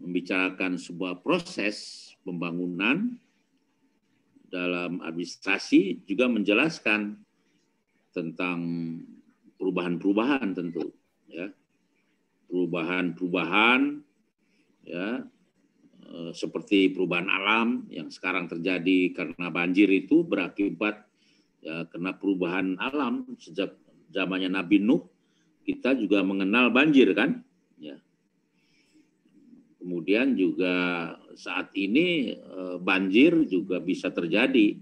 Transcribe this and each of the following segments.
membicarakan sebuah proses pembangunan dalam administrasi juga menjelaskan tentang perubahan-perubahan tentu, ya, perubahan-perubahan, ya, seperti perubahan alam yang sekarang terjadi karena banjir itu berakibat ya karena perubahan alam. Sejak zamannya Nabi Nuh kita juga mengenal banjir kan, ya. Kemudian juga saat ini banjir juga bisa terjadi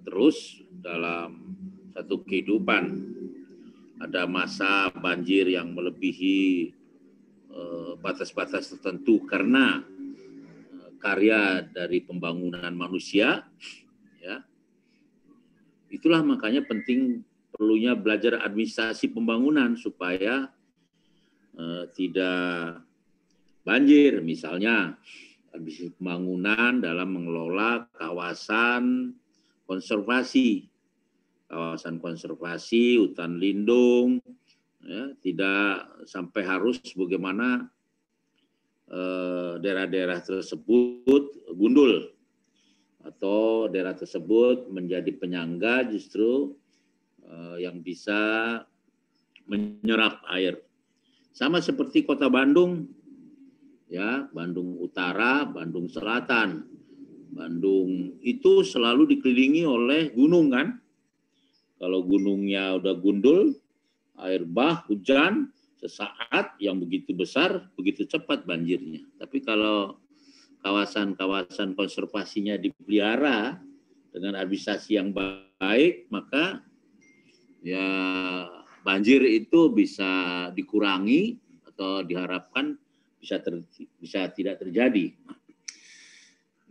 terus dalam satu kehidupan. Ada masa banjir yang melebihi batas-batas tertentu karena karya dari pembangunan manusia, ya. Itulah makanya penting perlunya belajar administrasi pembangunan supaya tidak banjir. Misalnya administrasi pembangunan dalam mengelola kawasan konservasi, hutan lindung, ya, tidak sampai harus bagaimana daerah-daerah tersebut gundul atau daerah tersebut menjadi penyangga justru yang bisa menyerap air. Sama seperti Kota Bandung, ya, Bandung Utara, Bandung Selatan. Bandung itu selalu dikelilingi oleh gunung kan. Kalau gunungnya udah gundul, air bah, hujan, sesaat yang begitu besar, begitu cepat banjirnya. Tapi kalau kawasan-kawasan konservasinya dipelihara dengan administrasi yang baik, maka ya banjir itu bisa dikurangi atau diharapkan bisa tidak terjadi.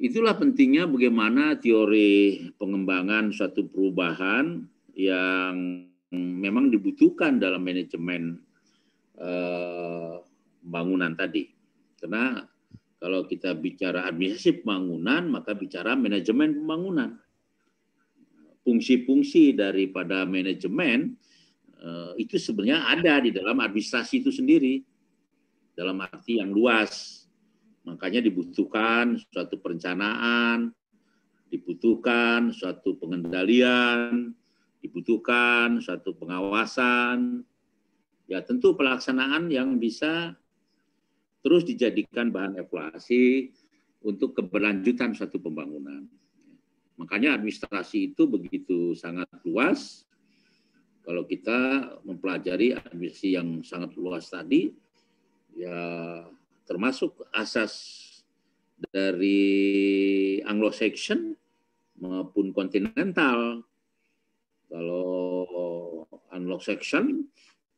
Itulah pentingnya bagaimana teori pengembangan suatu perubahan yang memang dibutuhkan dalam manajemen bangunan tadi. Karena kalau kita bicara administrasi pembangunan, maka bicara manajemen pembangunan. Fungsi-fungsi daripada manajemen itu sebenarnya ada di dalam administrasi itu sendiri, dalam arti yang luas. Makanya dibutuhkan suatu perencanaan, dibutuhkan suatu pengendalian, dibutuhkan suatu pengawasan, ya tentu pelaksanaan yang bisa terus dijadikan bahan evaluasi untuk keberlanjutan suatu pembangunan. Makanya administrasi itu begitu sangat luas. Kalau kita mempelajari administrasi yang sangat luas tadi, ya termasuk asas dari Anglo-Saxon maupun kontinental. Kalau Anglo-Saxon,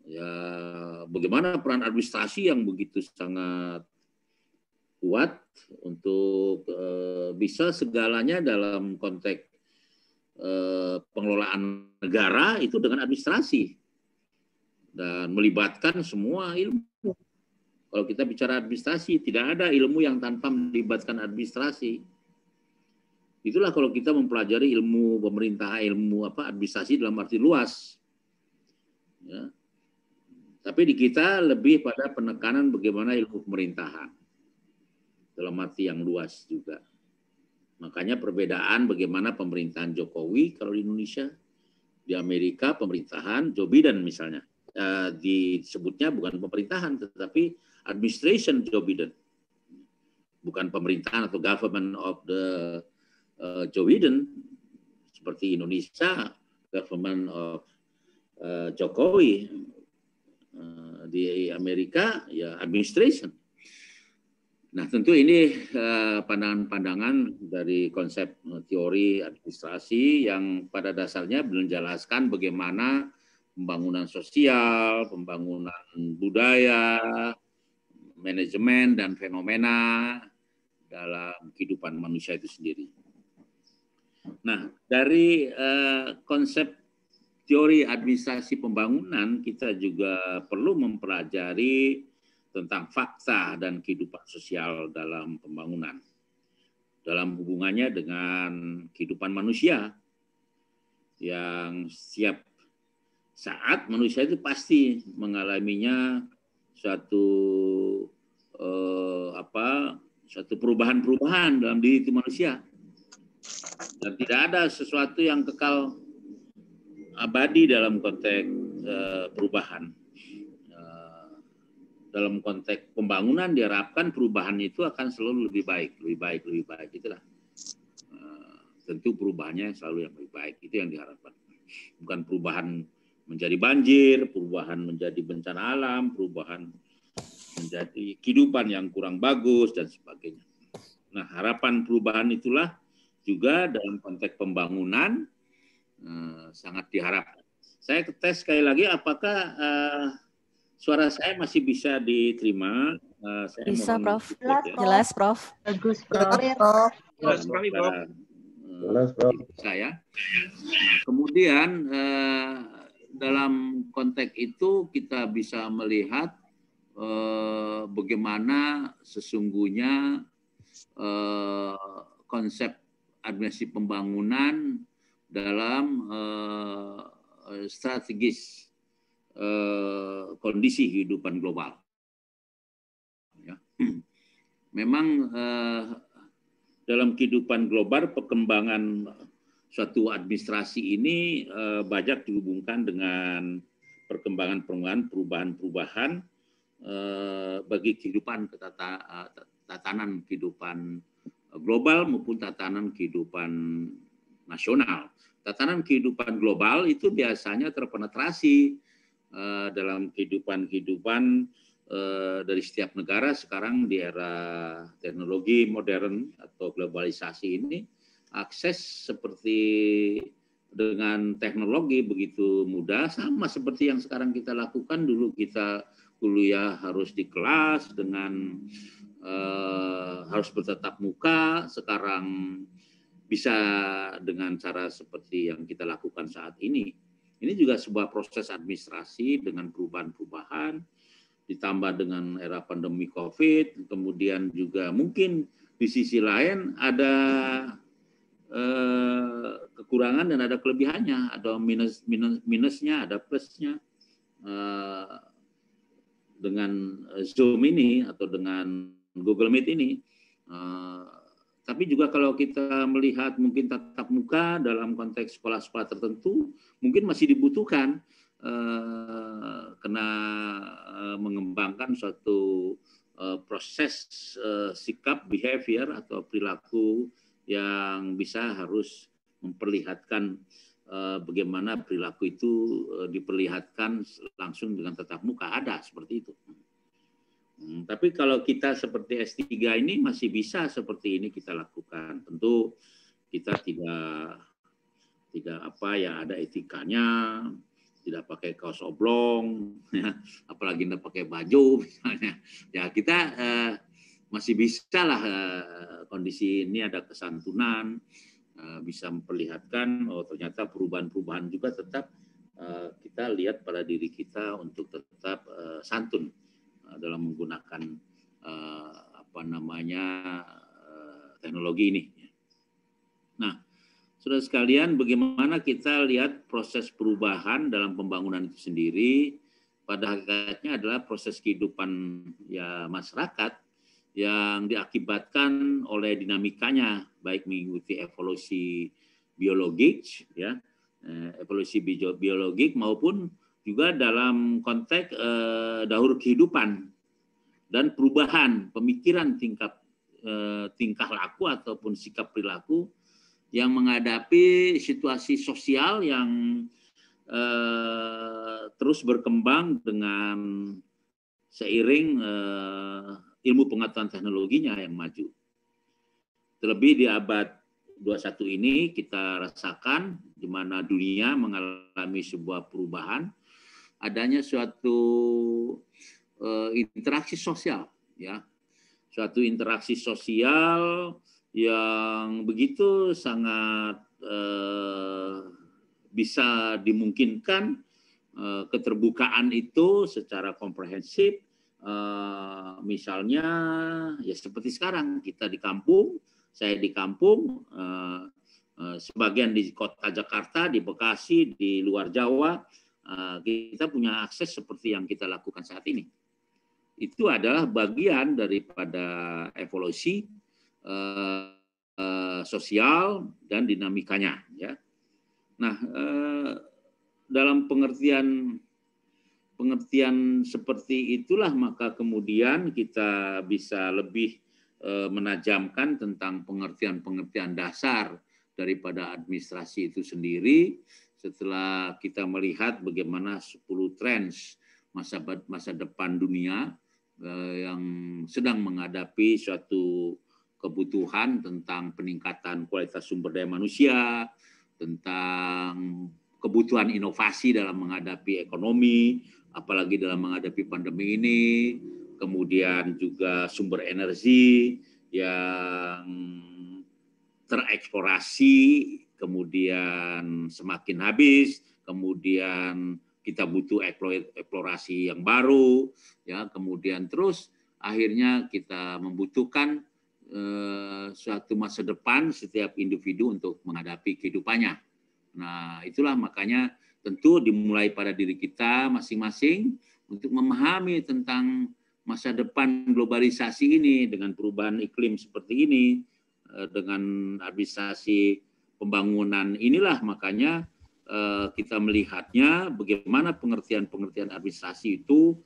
ya bagaimana peran administrasi yang begitu sangat kuat untuk bisa segalanya dalam konteks pengelolaan negara itu dengan administrasi dan melibatkan semua ilmu. Kalau kita bicara administrasi, tidak ada ilmu yang tanpa melibatkan administrasi. Itulah kalau kita mempelajari ilmu pemerintah, ilmu administrasi dalam arti luas. Ya. Tapi di kita lebih pada penekanan bagaimana ilmu pemerintahan dalam arti yang luas juga. Makanya perbedaan bagaimana pemerintahan Jokowi kalau di Indonesia, di Amerika pemerintahan Joe Biden misalnya. Disebutnya bukan pemerintahan tetapi administration Joe Biden, bukan pemerintahan atau government of the Joe Biden. Seperti Indonesia government of Jokowi, di Amerika ya administration. Nah tentu ini pandangan-pandangan dari konsep teori administrasi yang pada dasarnya menjelaskan bagaimana pembangunan sosial, pembangunan budaya, manajemen dan fenomena dalam kehidupan manusia itu sendiri. Nah, dari konsep teori administrasi pembangunan, kita juga perlu mempelajari tentang fakta dan kehidupan sosial dalam pembangunan. Dalam hubungannya dengan kehidupan manusia, yang setiap saat manusia itu pasti mengalaminya suatu suatu perubahan-perubahan dalam diri itu manusia. Dan tidak ada sesuatu yang kekal abadi dalam konteks perubahan. Dalam konteks pembangunan diharapkan perubahan itu akan selalu lebih baik, lebih baik, lebih baik. Itulah. Tentu perubahannya selalu yang lebih baik. Itu yang diharapkan. Bukan perubahan menjadi banjir, perubahan menjadi bencana alam, perubahan menjadi kehidupan yang kurang bagus, dan sebagainya. Nah, harapan perubahan itulah juga dalam konteks pembangunan sangat diharapkan. Saya tes sekali lagi, apakah suara saya masih bisa diterima? Saya bisa, Prof. Ya. Jelas, Prof. Bagus, Prof. Jelas sekali, Prof. Jelas, Prof. Saya. Nah, kemudian dalam konteks itu kita bisa melihat bagaimana sesungguhnya konsep administrasi pembangunan dalam strategis kondisi kehidupan global. Ya. Memang dalam kehidupan global perkembangan suatu administrasi ini banyak dihubungkan dengan perubahan-perubahan bagi kehidupan tatanan kehidupan global maupun tatanan kehidupan nasional. Tatanan kehidupan global itu biasanya terpenetrasi dalam kehidupan dari setiap negara sekarang di era teknologi modern atau globalisasi ini, akses seperti dengan teknologi begitu mudah, sama seperti yang sekarang kita lakukan. Dulu kita kuliah harus di kelas dengan harus bertatap muka, sekarang bisa dengan cara seperti yang kita lakukan saat ini. Ini juga sebuah proses administrasi dengan perubahan-perubahan, ditambah dengan era pandemi COVID, kemudian juga mungkin di sisi lain ada kekurangan dan ada kelebihannya, ada minusnya, ada plusnya. Dengan Zoom ini atau dengan Google Meet ini. Tapi juga kalau kita melihat mungkin tatap muka dalam konteks sekolah-sekolah tertentu, mungkin masih dibutuhkan karena mengembangkan suatu proses sikap, behavior atau perilaku yang bisa harus memperlihatkan bagaimana perilaku itu diperlihatkan langsung dengan tatap muka, ada seperti itu. Tapi kalau kita seperti S3 ini masih bisa seperti ini kita lakukan. Tentu kita tidak ada etikanya, tidak pakai kaos oblong, ya, apalagi tidak pakai baju misalnya. Ya kita masih bisa lah kondisi ini ada kesantunan, bisa memperlihatkan ternyata perubahan-perubahan juga tekap kita lihat pada diri kita untuk tetap santun dalam menggunakan teknologi ini. Nah, saudara sekalian, bagaimana kita lihat proses perubahan dalam pembangunan itu sendiri? Pada hakikatnya adalah proses kehidupan ya masyarakat yang diakibatkan oleh dinamikanya, baik mengikuti evolusi biologis, ya, evolusi biologik maupun juga dalam konteks daur kehidupan dan perubahan pemikiran tingkah laku ataupun sikap perilaku yang menghadapi situasi sosial yang terus berkembang dengan seiring ilmu pengetahuan teknologinya yang maju. Terlebih di abad 21 ini kita rasakan di mana dunia mengalami sebuah perubahan, adanya suatu interaksi sosial, ya, suatu interaksi sosial yang begitu sangat bisa dimungkinkan keterbukaan itu secara komprehensif. Misalnya ya seperti sekarang kita di kampung, saya di kampung, sebagian di kota Jakarta, di Bekasi, di luar Jawa, kita punya akses seperti yang kita lakukan saat ini. itu adalah bagian daripada evolusi sosial dan dinamikanya. Ya. Nah, dalam pengertian seperti itulah maka kemudian kita bisa lebih menajamkan tentang pengertian dasar daripada administrasi itu sendiri setelah kita melihat bagaimana 10 trends masa depan dunia yang sedang menghadapi suatu kebutuhan tentang peningkatan kualitas sumber daya manusia, tentang kebutuhan inovasi dalam menghadapi ekonomi, apalagi dalam menghadapi pandemi ini, kemudian juga sumber energi yang tereksplorasi, kemudian semakin habis, kemudian kita butuh eksplorasi yang baru, ya, kemudian terus akhirnya kita membutuhkan suatu masa depan setiap individu untuk menghadapi kehidupannya. Nah, itulah makanya tentu dimulai pada diri kita masing-masing untuk memahami tentang masa depan globalisasi ini dengan perubahan iklim seperti ini, dengan administrasi pembangunan inilah makanya kita melihatnya bagaimana pengertian administrasi itu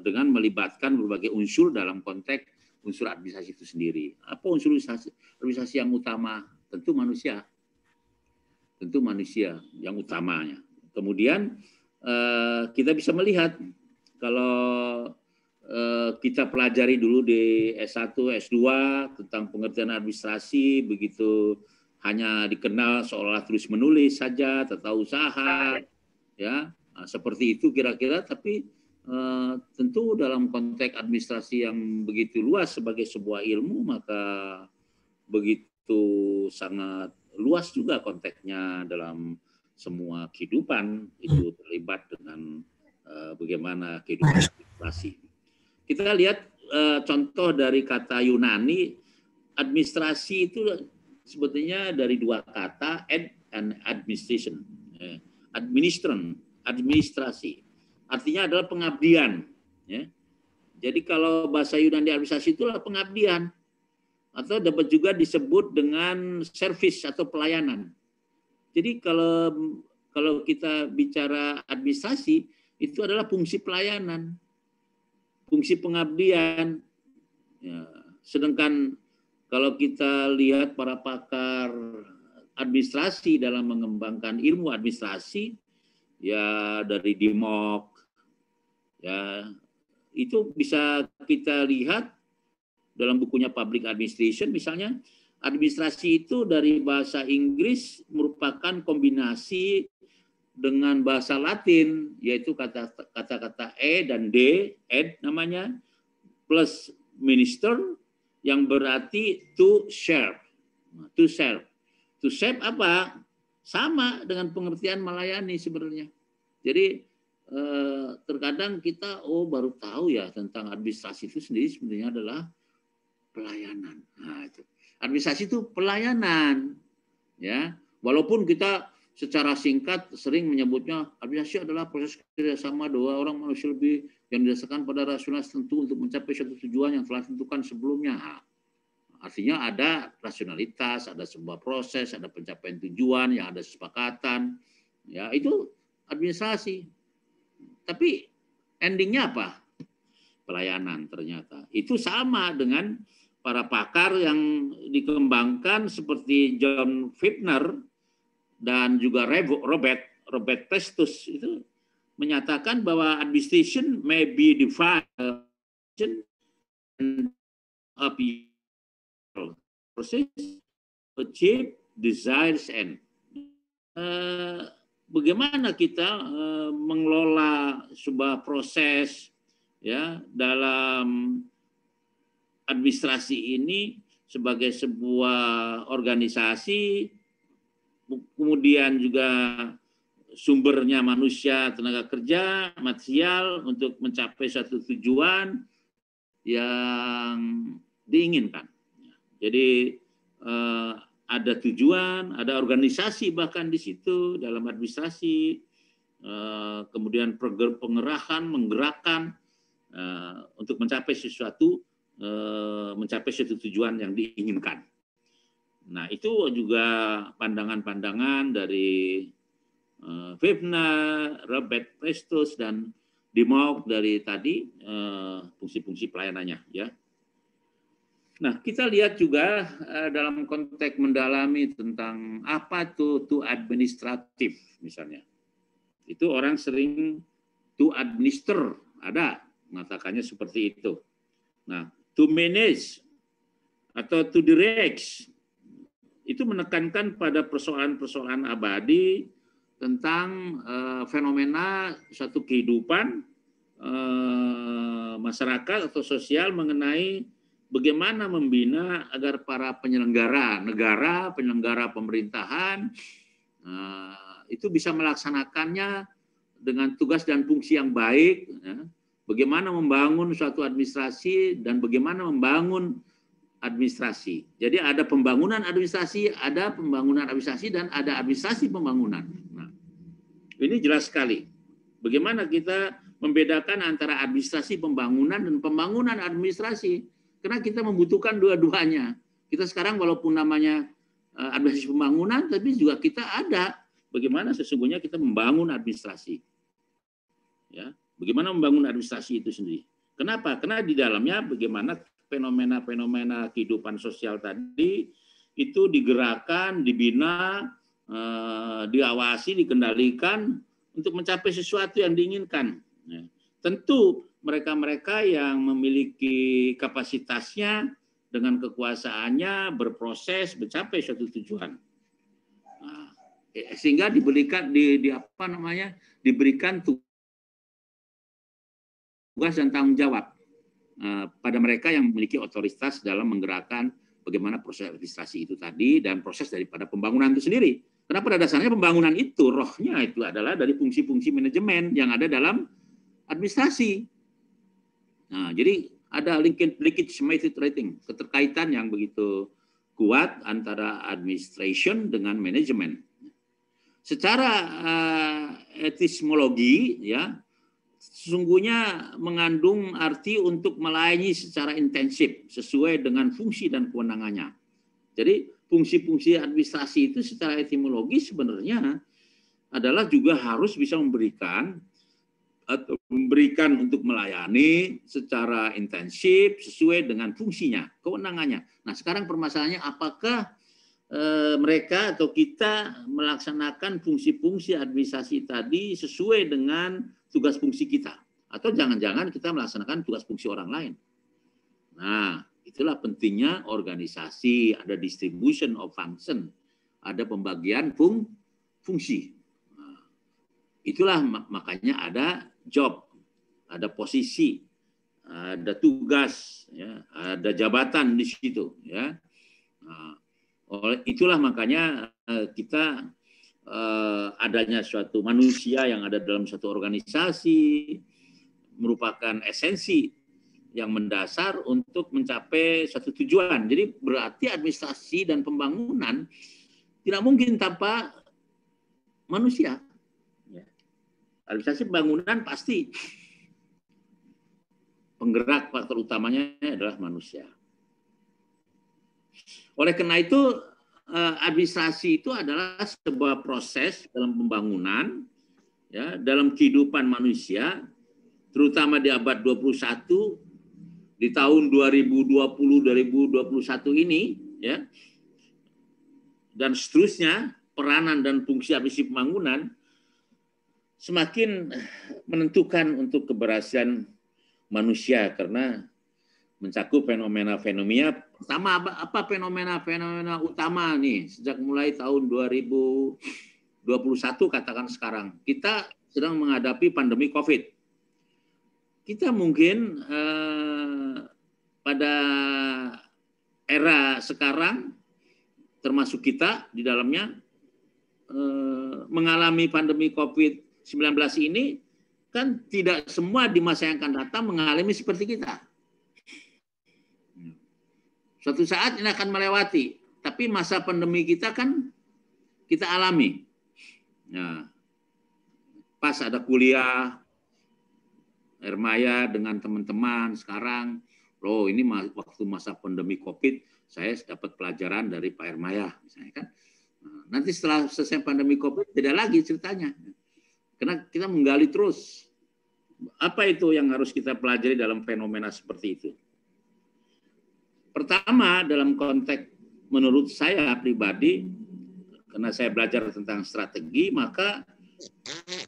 dengan melibatkan berbagai unsur dalam konteks unsur administrasi itu sendiri. Apa unsur administrasi yang utama? Tentu manusia yang utamanya. Kemudian kita bisa melihat kalau kita pelajari dulu di S1, S2 tentang pengertian administrasi, begitu hanya dikenal seolah tulis menulis saja, tata usaha, ya seperti itu kira-kira. Tapi tentu dalam konteks administrasi yang begitu luas sebagai sebuah ilmu, maka begitu sangat luas juga konteksnya dalam semua kehidupan itu terlibat dengan bagaimana kehidupan administrasi. Kita lihat contoh dari kata Yunani, administrasi itu sebetulnya dari dua kata, ad and administration. Administrasi. Artinya adalah pengabdian. Ya. Jadi kalau bahasa Yunani administrasi itulah pengabdian. Atau dapat juga disebut dengan service atau pelayanan. Jadi kalau kita bicara administrasi, itu adalah fungsi pelayanan, fungsi pengabdian. Ya. Sedangkan kalau kita lihat para pakar administrasi dalam mengembangkan ilmu administrasi, ya dari DIMOK, ya itu bisa kita lihat dalam bukunya Public Administration misalnya. Administrasi itu dari bahasa Inggris merupakan kombinasi dengan bahasa Latin, yaitu kata-kata E dan D, ed namanya, plus minister, yang berarti to serve. To serve. To serve apa? Sama dengan pengertian melayani sebenarnya. Jadi terkadang kita baru tahu ya tentang administrasi itu sendiri sebenarnya adalah pelayanan. Nah, itu. Administrasi itu pelayanan, ya. Walaupun kita secara singkat sering menyebutnya administrasi adalah proses kerjasama dua orang manusia lebih yang didasarkan pada rasionalitas tentu untuk mencapai suatu tujuan yang telah ditentukan sebelumnya. Artinya ada rasionalitas, ada sebuah proses, ada pencapaian tujuan, yang ada kesepakatan, ya itu administrasi. Tapi endingnya apa? Pelayanan ternyata. Itu sama dengan para pakar yang dikembangkan seperti John Fitner dan juga Robert Prestus itu menyatakan bahwa administration may be defined of process achieve desired end. Bagaimana kita mengelola sebuah proses ya dalam administrasi ini sebagai sebuah organisasi, kemudian juga sumbernya manusia, tenaga kerja, material untuk mencapai satu tujuan yang diinginkan. Jadi ada tujuan, ada organisasi bahkan di situ dalam administrasi, kemudian pengerahan, menggerakkan untuk mencapai sesuatu tujuan yang diinginkan. Nah, itu juga pandangan-pandangan dari Vebna, Robert Prestos, dan Dimok dari tadi fungsi-fungsi pelayanannya, ya. Nah, kita lihat juga dalam konteks mendalami tentang apa itu administratif misalnya. Itu orang sering to administer, ada mengatakannya seperti itu. Nah, to manage atau to direct itu menekankan pada persoalan-persoalan abadi tentang fenomena suatu kehidupan masyarakat atau sosial mengenai bagaimana membina agar para penyelenggara negara, penyelenggara pemerintahan itu bisa melaksanakannya dengan tugas dan fungsi yang baik. Ya. Bagaimana membangun suatu administrasi dan bagaimana membangun administrasi. Jadi ada pembangunan administrasi, dan ada administrasi pembangunan. Nah, ini jelas sekali. Bagaimana kita membedakan antara administrasi pembangunan dan pembangunan administrasi. Karena kita membutuhkan dua-duanya. Kita sekarang walaupun namanya administrasi pembangunan, tapi juga kita ada bagaimana sesungguhnya kita membangun administrasi. Ya, bagaimana membangun administrasi itu sendiri. Kenapa? Karena di dalamnya bagaimana fenomena-fenomena kehidupan sosial tadi itu digerakkan, dibina, diawasi, dikendalikan untuk mencapai sesuatu yang diinginkan. Ya. Tentu mereka-mereka yang memiliki kapasitasnya dengan kekuasaannya berproses mencapai suatu tujuan. Nah, sehingga diberikan tugas dan tanggung jawab pada mereka yang memiliki otoritas dalam menggerakkan bagaimana proses administrasi itu tadi dan proses daripada pembangunan itu sendiri. Karena pada dasarnya pembangunan itu, rohnya itu adalah dari fungsi-fungsi manajemen yang ada dalam administrasi. Nah, jadi ada linkage method rating, keterkaitan yang begitu kuat antara administration dengan manajemen. Secara epistemologi, ya, sesungguhnya mengandung arti untuk melayani secara intensif sesuai dengan fungsi dan kewenangannya. Jadi fungsi-fungsi administrasi itu secara etimologi sebenarnya adalah juga harus bisa memberikan untuk melayani secara intensif sesuai dengan fungsinya, kewenangannya. Nah, sekarang permasalahannya apakah mereka atau kita melaksanakan fungsi-fungsi administrasi tadi sesuai dengan tugas fungsi kita, atau jangan-jangan kita melaksanakan tugas fungsi orang lain. Nah, itulah pentingnya organisasi, ada distribution of function, ada pembagian fungsi. Nah, itulah makanya ada job, ada posisi, ada tugas, ya, ada jabatan di situ. Ya. Nah, itulah makanya kita adanya suatu manusia yang ada dalam suatu organisasi merupakan esensi yang mendasar untuk mencapai satu tujuan. Jadi berarti administrasi dan pembangunan tidak mungkin tanpa manusia. Administrasi pembangunan pasti penggerak faktor utamanya adalah manusia. Oleh karena itu administrasi itu adalah sebuah proses dalam pembangunan, ya, dalam kehidupan manusia, terutama di abad 21, di tahun 2020-2021 ini, ya, dan seterusnya, peranan dan fungsi administrasi pembangunan semakin menentukan untuk keberhasilan manusia karena mencakup fenomena-fenomena. Pertama, apa fenomena-fenomena utama nih sejak mulai tahun 2021 katakan sekarang. Kita sedang menghadapi pandemi COVID. Kita mungkin pada era sekarang, termasuk kita di dalamnya, mengalami pandemi COVID-19 ini, kan tidak semua di masa yang akan datang mengalami seperti kita. Suatu saat ini akan melewati, tapi masa pandemi kita kan kita alami. Nah, pas ada kuliah, Hermaya dengan teman-teman sekarang, loh ini waktu masa pandemi COVID, saya dapat pelajaran dari Pak Hermaya, misalnya kan. Nanti setelah selesai pandemi COVID, tidak lagi ceritanya. Karena kita menggali terus. Apa itu yang harus kita pelajari dalam fenomena seperti itu? Pertama, dalam konteks menurut saya pribadi, karena saya belajar tentang strategi, maka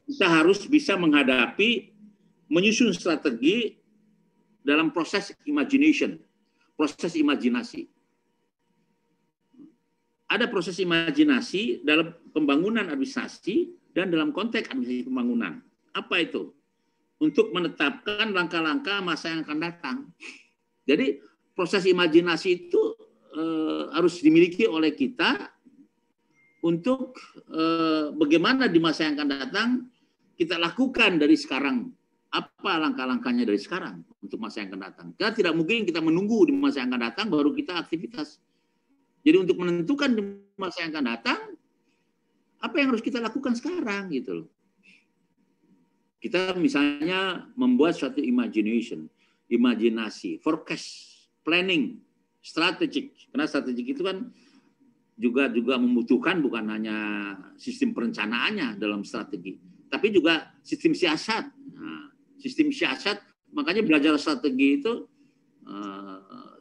kita harus bisa menghadapi, menyusun strategi dalam proses imagination, proses imajinasi. Ada proses imajinasi dalam pembangunan administrasi dan dalam konteks administrasi pembangunan. Apa itu? Untuk menetapkan langkah-langkah masa yang akan datang. Jadi proses imajinasi itu harus dimiliki oleh kita untuk bagaimana di masa yang akan datang kita lakukan dari sekarang. Apa langkah-langkahnya dari sekarang untuk masa yang akan datang. Kita tidak mungkin kita menunggu di masa yang akan datang baru kita aktivitas. Jadi untuk menentukan di masa yang akan datang, apa yang harus kita lakukan sekarang gitu loh. Kita misalnya membuat suatu imajinasi, forecast, planning, strategik. Karena strategik itu kan juga membutuhkan bukan hanya sistem perencanaannya dalam strategi, tapi juga sistem siasat. Nah, sistem siasat, makanya belajar strategi itu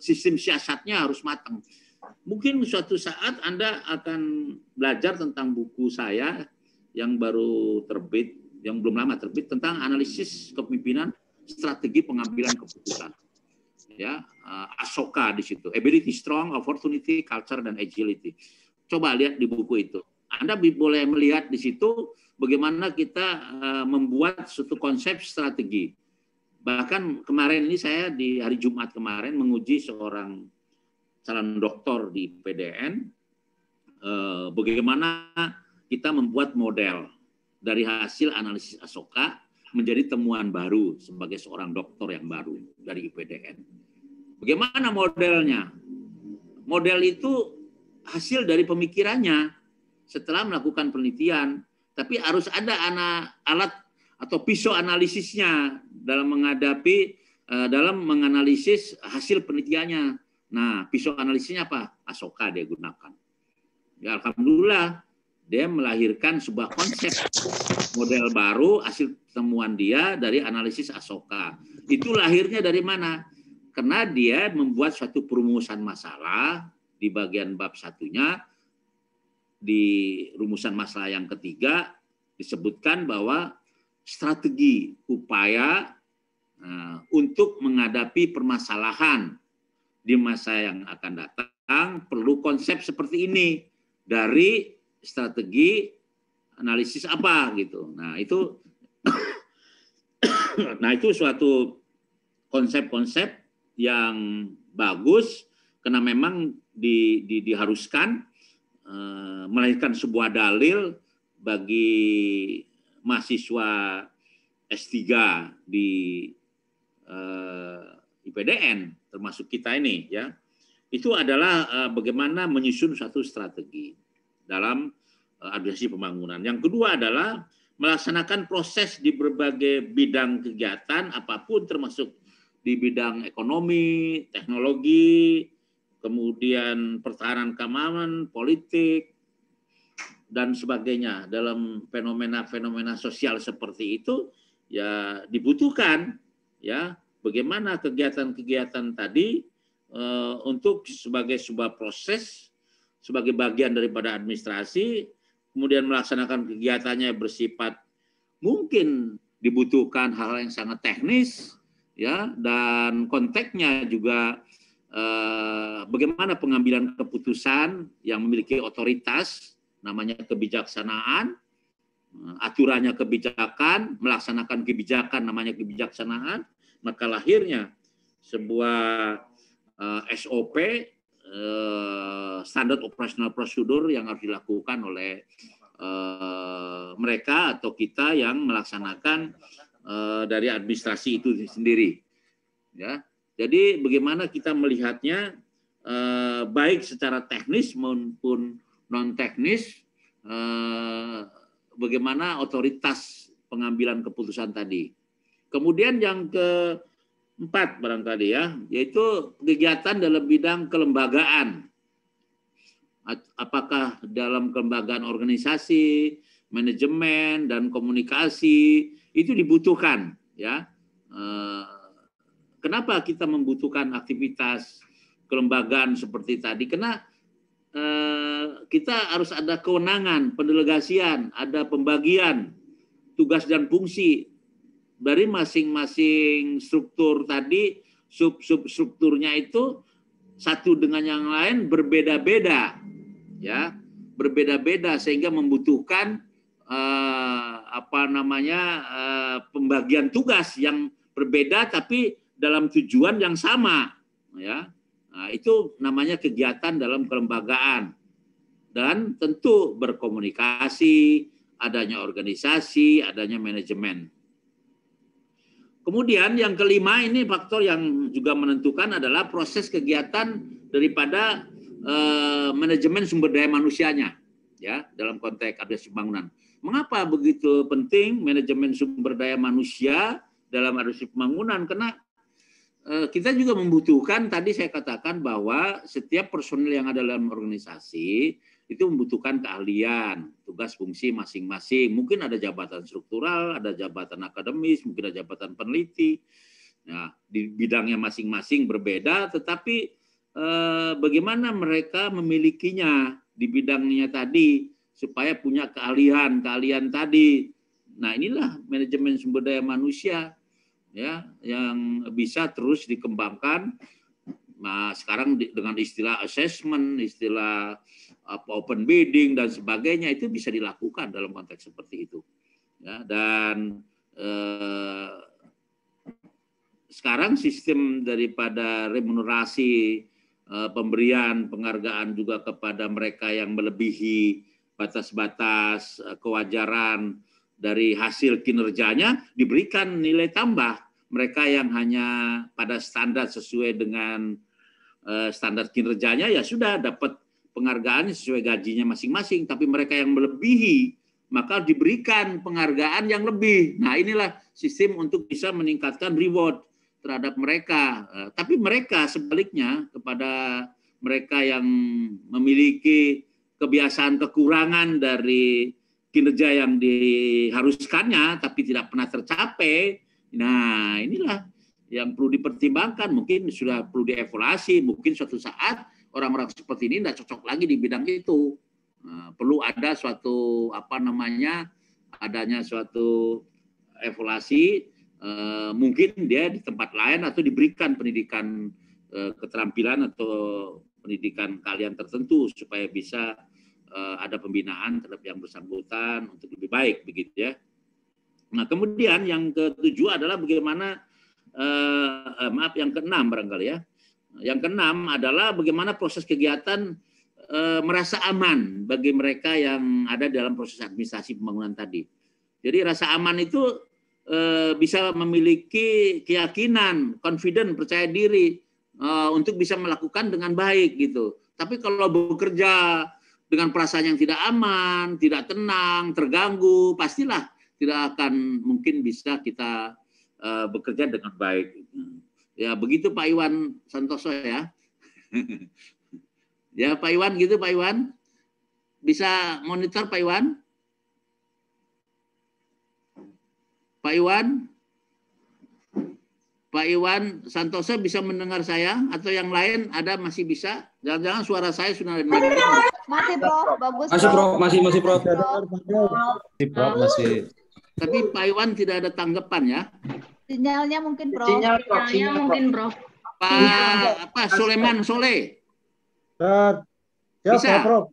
sistem siasatnya harus matang. Mungkin suatu saat Anda akan belajar tentang buku saya yang baru terbit, yang belum lama terbit, tentang analisis kepemimpinan strategi pengambilan keputusan. Ya, Asoka di situ. Ability, Strong, Opportunity, Culture, dan Agility. Coba lihat di buku itu. Anda boleh melihat di situ bagaimana kita membuat suatu konsep strategi. Bahkan kemarin ini saya di hari Jumat kemarin menguji seorang calon doktor di PDN, bagaimana kita membuat model dari hasil analisis Asoka menjadi temuan baru sebagai seorang dokter yang baru dari IPDN. Bagaimana modelnya? Model itu hasil dari pemikirannya setelah melakukan penelitian, tapi harus ada alat atau pisau analisisnya dalam menganalisis hasil penelitiannya. Nah, pisau analisisnya apa? Asoka dia gunakan. Ya, alhamdulillah dia melahirkan sebuah konsep model baru hasil temuan dia dari analisis Asoka. Itu lahirnya dari mana? Karena dia membuat suatu perumusan masalah di bagian bab satunya, di rumusan masalah yang ketiga disebutkan bahwa strategi upaya untuk menghadapi permasalahan di masa yang akan datang perlu konsep seperti ini dari strategi analisis apa gitu. Nah itu suatu konsep-konsep yang bagus karena memang diharuskan melahirkan sebuah dalil bagi mahasiswa S3 di IPDN termasuk kita ini ya. Itu adalah bagaimana menyusun satu strategi dalam administrasi pembangunan. Yang kedua adalah melaksanakan proses di berbagai bidang kegiatan apapun termasuk di bidang ekonomi, teknologi, kemudian pertahanan keamanan, politik, dan sebagainya. Dalam fenomena-fenomena sosial seperti itu, ya dibutuhkan ya bagaimana kegiatan-kegiatan tadi untuk sebagai sebuah proses, sebagai bagian daripada administrasi, kemudian melaksanakan kegiatannya bersifat mungkin dibutuhkan hal yang sangat teknis, ya, dan konteksnya juga bagaimana pengambilan keputusan yang memiliki otoritas, namanya kebijaksanaan, aturannya kebijakan, melaksanakan kebijakan namanya kebijaksanaan, maka lahirnya sebuah SOP, standar operational procedure yang harus dilakukan oleh mereka atau kita yang melaksanakan dari administrasi itu sendiri. Ya, jadi bagaimana kita melihatnya baik secara teknis maupun non teknis, bagaimana otoritas pengambilan keputusan tadi. Kemudian yang keempat barangkali ya, yaitu kegiatan dalam bidang kelembagaan. Apakah dalam kelembagaan organisasi, manajemen dan komunikasi itu dibutuhkan ya. Kenapa kita membutuhkan aktivitas kelembagaan seperti tadi? Karena kita harus ada kewenangan, pendelegasian, ada pembagian tugas dan fungsi dari masing-masing struktur tadi. Sub-strukturnya itu satu dengan yang lain berbeda-beda, ya, berbeda-beda sehingga membutuhkan pembagian tugas yang berbeda tapi dalam tujuan yang sama, ya. Nah, itu namanya kegiatan dalam kelembagaan. Dan tentu berkomunikasi, adanya organisasi, adanya manajemen. Kemudian yang kelima, ini faktor yang juga menentukan adalah proses kegiatan daripada manajemen sumber daya manusianya, ya, dalam konteks adaptasi pembangunan. Mengapa begitu penting manajemen sumber daya manusia dalam adaptasi pembangunan? Karena kita juga membutuhkan, tadi saya katakan bahwa setiap personil yang ada dalam organisasi itu membutuhkan keahlian, tugas fungsi masing-masing. Mungkin ada jabatan struktural, ada jabatan akademis, mungkin ada jabatan peneliti. Nah, di bidangnya masing-masing berbeda, tetapi bagaimana mereka memilikinya di bidangnya tadi supaya punya keahlian tadi. Nah, inilah manajemen sumber daya manusia, ya, yang bisa terus dikembangkan. Nah, sekarang dengan istilah assessment, istilah open bidding dan sebagainya itu bisa dilakukan dalam konteks seperti itu. Ya, dan sekarang sistem daripada remunerasi, pemberian penghargaan juga kepada mereka yang melebihi batas-batas kewajaran dari hasil kinerjanya diberikan nilai tambah. Mereka yang hanya pada standar sesuai dengan standar kinerjanya ya sudah dapat penghargaan sesuai gajinya masing-masing. Tapi mereka yang melebihi maka diberikan penghargaan yang lebih. Nah, inilah sistem untuk bisa meningkatkan reward terhadap mereka. Tapi mereka sebaliknya kepada mereka yang memiliki kebiasaan kekurangan dari kinerja yang diharuskannya tapi tidak pernah tercapai. Nah, inilah yang perlu dipertimbangkan. Mungkin sudah perlu dievaluasi. Mungkin suatu saat orang-orang seperti ini tidak cocok lagi di bidang itu. Perlu ada suatu adanya suatu evaluasi. Mungkin dia di tempat lain atau diberikan pendidikan keterampilan atau pendidikan keahlian tertentu supaya bisa ada pembinaan terhadap yang bersangkutan untuk lebih baik, begitu ya. Nah, kemudian yang ketujuh adalah bagaimana yang keenam barangkali ya. Yang keenam adalah bagaimana proses kegiatan merasa aman bagi mereka yang ada dalam proses administrasi pembangunan tadi. Jadi rasa aman itu bisa memiliki keyakinan, confident, percaya diri untuk bisa melakukan dengan baik gitu. Tapi kalau bekerja dengan perasaan yang tidak aman, tidak tenang, terganggu, pastilah tidak akan mungkin bisa kita bekerja dengan baik. Ya begitu Pak Iwan Santoso ya. Ya Pak Iwan gitu Pak Iwan. Bisa monitor Pak Iwan? Pak Iwan? Pak Iwan Santoso bisa mendengar saya atau yang lain ada masih bisa? Jangan-jangan suara saya sudah masih Prof, bagus. Masih Prof, masih Prof. Masih. Tapi Pak Iwan tidak ada tanggapan ya? Sinyalnya mungkin Prof. Sinyalnya mungkin Prof. Pak Soleman Soleh. Bisa Prof.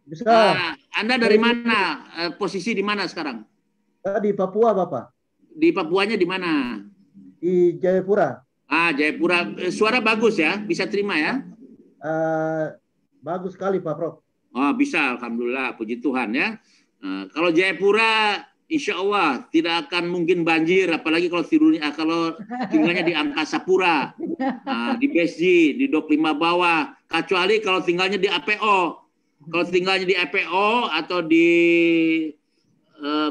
Bisa. Anda dari mana? Posisi di mana sekarang? Di Papua Bapak. Di Papuanya di mana? Di Jayapura. Jayapura. Suara bagus ya? Bisa terima ya? Bagus sekali Pak Prof. Oh bisa, alhamdulillah, puji Tuhan ya. Kalau Jayapura, insya Allah tidak akan mungkin banjir, apalagi kalau tinggalnya di Angkasa Pura, di BSG, di Dok 5 bawah, kecuali kalau tinggalnya di APO. Kalau tinggalnya di APO atau di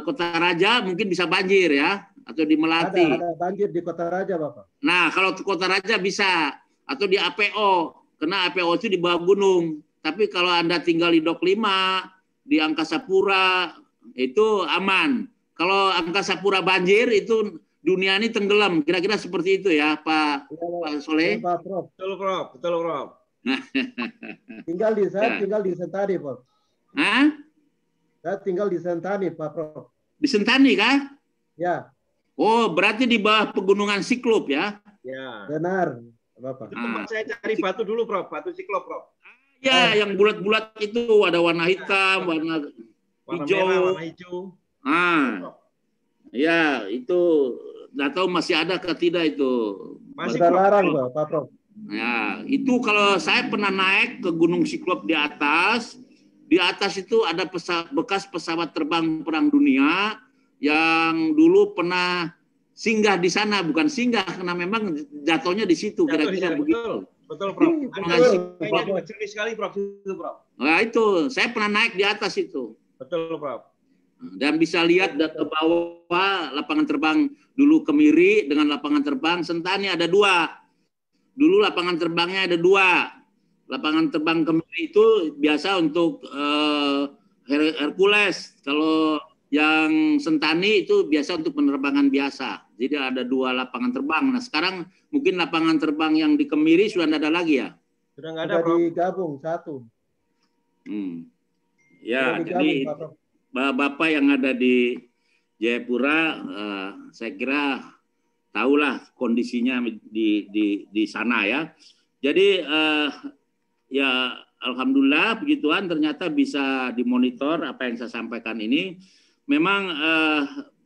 Kota Raja mungkin bisa banjir ya. atau di Melati. Ada banjir di Kota Raja, Bapak. Nah, kalau di Kota Raja bisa, atau di APO, karena APO itu di bawah gunung. Tapi kalau Anda tinggal di Dok 5, di Angkasa Pura, itu aman. Kalau Angkasa Pura banjir, itu dunia ini tenggelam. Kira-kira seperti itu ya, Pak Soleh? Pak Prof. Betul, Prof. Betul, Prof. Saya tinggal di Sentani, Prof. Hah? Saya tinggal di Sentani, Pak Prof. Di Sentani, kah? Ya. Oh, berarti di bawah pegunungan Siklop ya? Ya. Benar, Bapak. Itu tempat saya cari batu dulu, Prof. Batu Siklop, Prof. Ya, yang bulat-bulat itu ada warna hitam, warna hijau. Merah, warna hijau. Ya, itu nggak tahu masih ada atau tidak itu. Masih, Sudah Prof. larang, Pak Prof. Ya, itu kalau saya pernah naik ke Gunung Siklop di atas itu ada bekas pesawat terbang Perang Dunia yang dulu pernah singgah di sana, bukan singgah karena memang jatuhnya di situ, kira-kira begitu. Betul, Prof. Betul, Juga jernih sekali, Prof. Itu, Prof. Nah, itu saya pernah naik di atas itu. Betul, Prof. Dan bisa lihat ke bawah lapangan terbang dulu Kemiri dengan lapangan terbang Sentani ada 2. Dulu lapangan terbangnya ada 2. Lapangan terbang Kemiri itu biasa untuk Hercules. Kalau yang Sentani itu biasa untuk penerbangan biasa. Jadi ada 2 lapangan terbang. Nah sekarang mungkin lapangan terbang yang di Kemiri sudah tidak ada lagi ya? Sudah nggak ada, Prof. Digabung 1. Ya, jadi Bapak yang ada di Jayapura, saya kira tahulah kondisinya di sana ya. Jadi ya alhamdulillah puji Tuhan ternyata bisa dimonitor apa yang saya sampaikan ini. Memang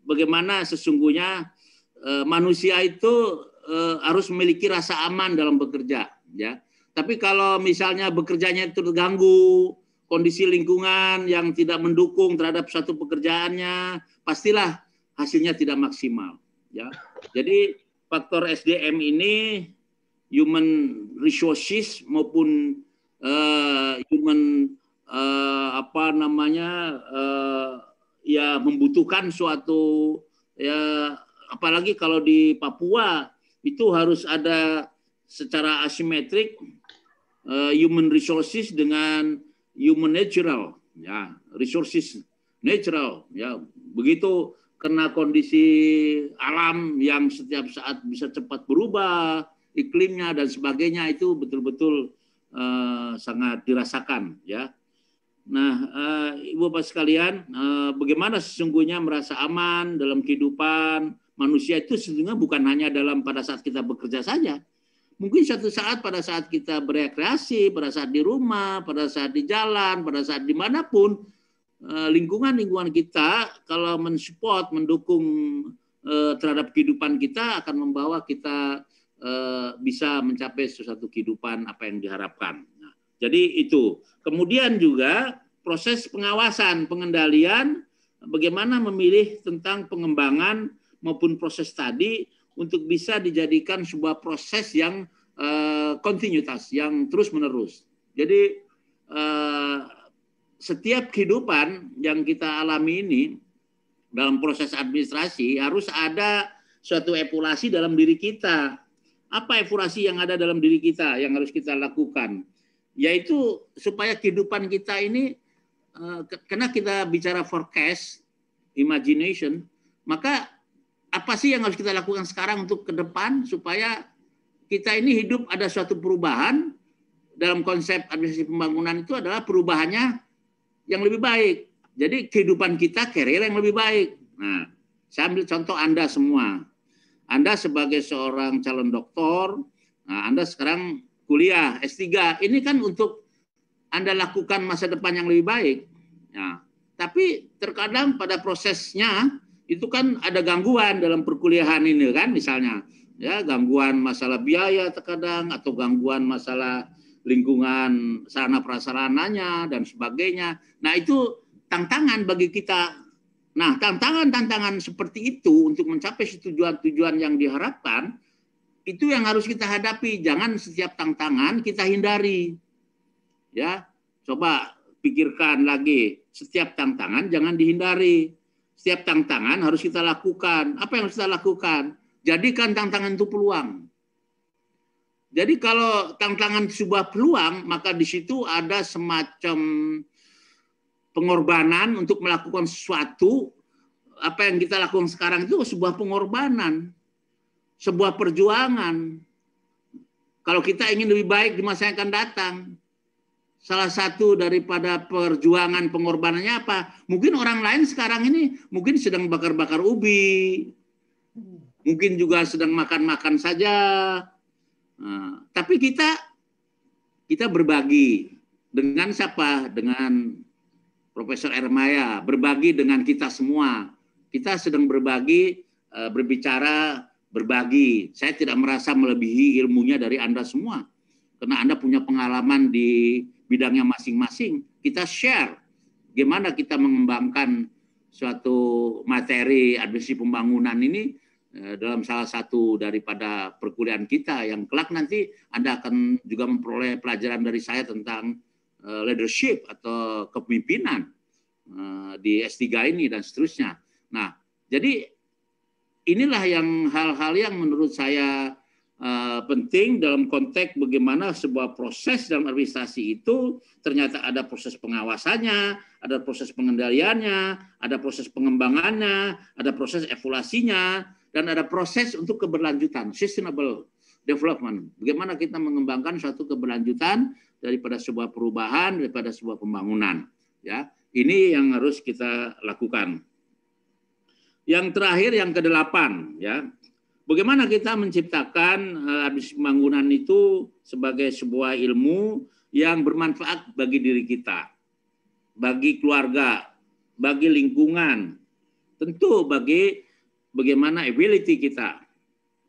bagaimana sesungguhnya manusia itu harus memiliki rasa aman dalam bekerja ya. Tapi kalau misalnya bekerjanya itu terganggu, kondisi lingkungan yang tidak mendukung terhadap suatu pekerjaannya, pastilah hasilnya tidak maksimal. Ya, jadi faktor SDM ini, human resources maupun human ya membutuhkan suatu ya, apalagi kalau di Papua itu harus ada secara asimetrik human resources dengan human natural, ya resources natural, ya begitu karena kondisi alam yang setiap saat bisa cepat berubah, iklimnya dan sebagainya itu betul-betul sangat dirasakan, ya. Nah, Ibu Bapak sekalian, bagaimana sesungguhnya merasa aman dalam kehidupan manusia itu sesungguhnya bukan hanya pada saat kita bekerja saja. Mungkin suatu saat pada saat kita berekreasi, pada saat di rumah, pada saat di jalan, pada saat dimanapun, lingkungan kita kalau mensupport, mendukung terhadap kehidupan kita akan membawa kita bisa mencapai sesuatu kehidupan apa yang diharapkan. Nah, jadi itu. Kemudian juga proses pengawasan, pengendalian, bagaimana memilih tentang pengembangan maupun proses tadi untuk bisa dijadikan sebuah proses yang kontinuitas, yang terus-menerus. Jadi setiap kehidupan yang kita alami ini dalam proses administrasi harus ada suatu evaluasi dalam diri kita. Apa evaluasi yang ada dalam diri kita yang harus kita lakukan? Yaitu supaya kehidupan kita ini, karena kita bicara forecast, imagination, maka apa sih yang harus kita lakukan sekarang untuk ke depan supaya kita ini hidup ada suatu perubahan dalam konsep administrasi pembangunan itu adalah perubahannya yang lebih baik. Jadi kehidupan kita karir yang lebih baik. Nah, saya ambil contoh Anda semua. Anda sebagai seorang calon doktor, nah Anda sekarang kuliah S3. Ini kan untuk Anda lakukan masa depan yang lebih baik. Nah, tapi terkadang pada prosesnya itu kan ada gangguan dalam perkuliahan ini kan, misalnya ya gangguan masalah biaya terkadang atau gangguan masalah lingkungan sarana prasarananya dan sebagainya. Nah, itu tantangan bagi kita. Nah, tantangan-tantangan seperti itu untuk mencapai tujuan-tujuan yang diharapkan itu yang harus kita hadapi. Jangan setiap tantangan kita hindari. Ya, coba pikirkan lagi. Setiap tantangan jangan dihindari. Setiap tantangan harus kita lakukan. Apa yang harus kita lakukan? Jadikan tantangan itu peluang. Jadi kalau tantangan sebuah peluang, maka di situ ada semacam pengorbanan untuk melakukan sesuatu. Apa yang kita lakukan sekarang itu sebuah pengorbanan, sebuah perjuangan. Kalau kita ingin lebih baik di masa yang akan datang, salah satu daripada perjuangan pengorbanannya apa? Mungkin orang lain sekarang ini mungkin sedang bakar-bakar ubi, mungkin juga sedang makan-makan saja. Nah, tapi kita berbagi dengan siapa? Dengan Profesor Ermaya, berbagi dengan kita semua. Kita sedang berbagi, berbicara, berbagi. Saya tidak merasa melebihi ilmunya dari Anda semua, karena Anda punya pengalaman di bidangnya masing-masing. Kita share gimana kita mengembangkan suatu materi administrasi pembangunan ini dalam salah satu daripada perkuliahan kita yang kelak nanti Anda akan juga memperoleh pelajaran dari saya tentang leadership atau kepemimpinan di S3 ini dan seterusnya. Nah, jadi inilah yang hal-hal yang menurut saya penting dalam konteks bagaimana sebuah proses dalam administrasi itu ternyata ada proses pengawasannya, ada proses pengendaliannya, ada proses pengembangannya, ada proses evaluasinya, dan ada proses untuk keberlanjutan, sustainable development. Bagaimana kita mengembangkan suatu keberlanjutan daripada sebuah perubahan, daripada sebuah pembangunan. Ya, ini yang harus kita lakukan. Yang terakhir, yang ke-8, ya, bagaimana kita menciptakan administrasi pembangunan itu sebagai sebuah ilmu yang bermanfaat bagi diri kita, bagi keluarga, bagi lingkungan, tentu bagi bagaimana ability kita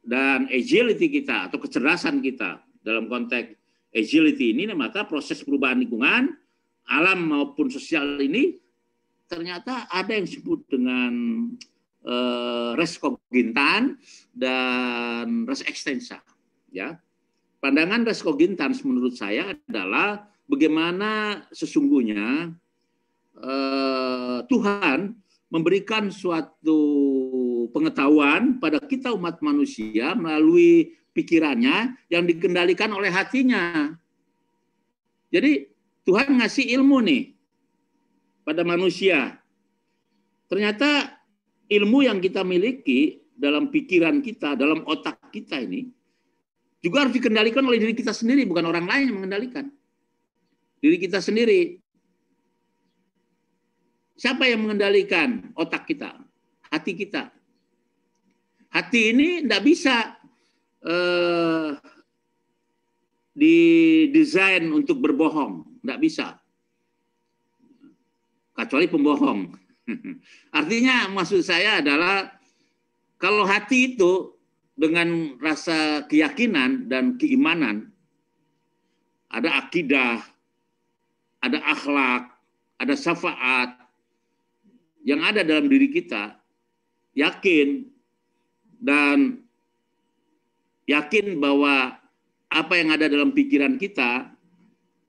dan agility kita atau kecerdasan kita. Dalam konteks agility ini, maka proses perubahan lingkungan, alam maupun sosial ini ternyata ada yang disebut dengan res cogitans dan res extensa. Ya, pandangan res cogitans menurut saya adalah bagaimana sesungguhnya Tuhan memberikan suatu pengetahuan pada kita umat manusia melalui pikirannya yang dikendalikan oleh hatinya. Jadi Tuhan ngasih ilmu nih pada manusia. Ternyata ilmu yang kita miliki dalam pikiran kita, dalam otak kita ini juga harus dikendalikan oleh diri kita sendiri, bukan orang lain yang mengendalikan. Diri kita sendiri. Siapa yang mengendalikan otak kita? Hati kita. Hati ini tidak bisa didesain untuk berbohong. Tidak bisa. Kecuali pembohong. Artinya maksud saya adalah kalau hati itu dengan rasa keyakinan dan keimanan, ada akidah, ada akhlak, ada syafaat, yang ada dalam diri kita, yakin bahwa apa yang ada dalam pikiran kita,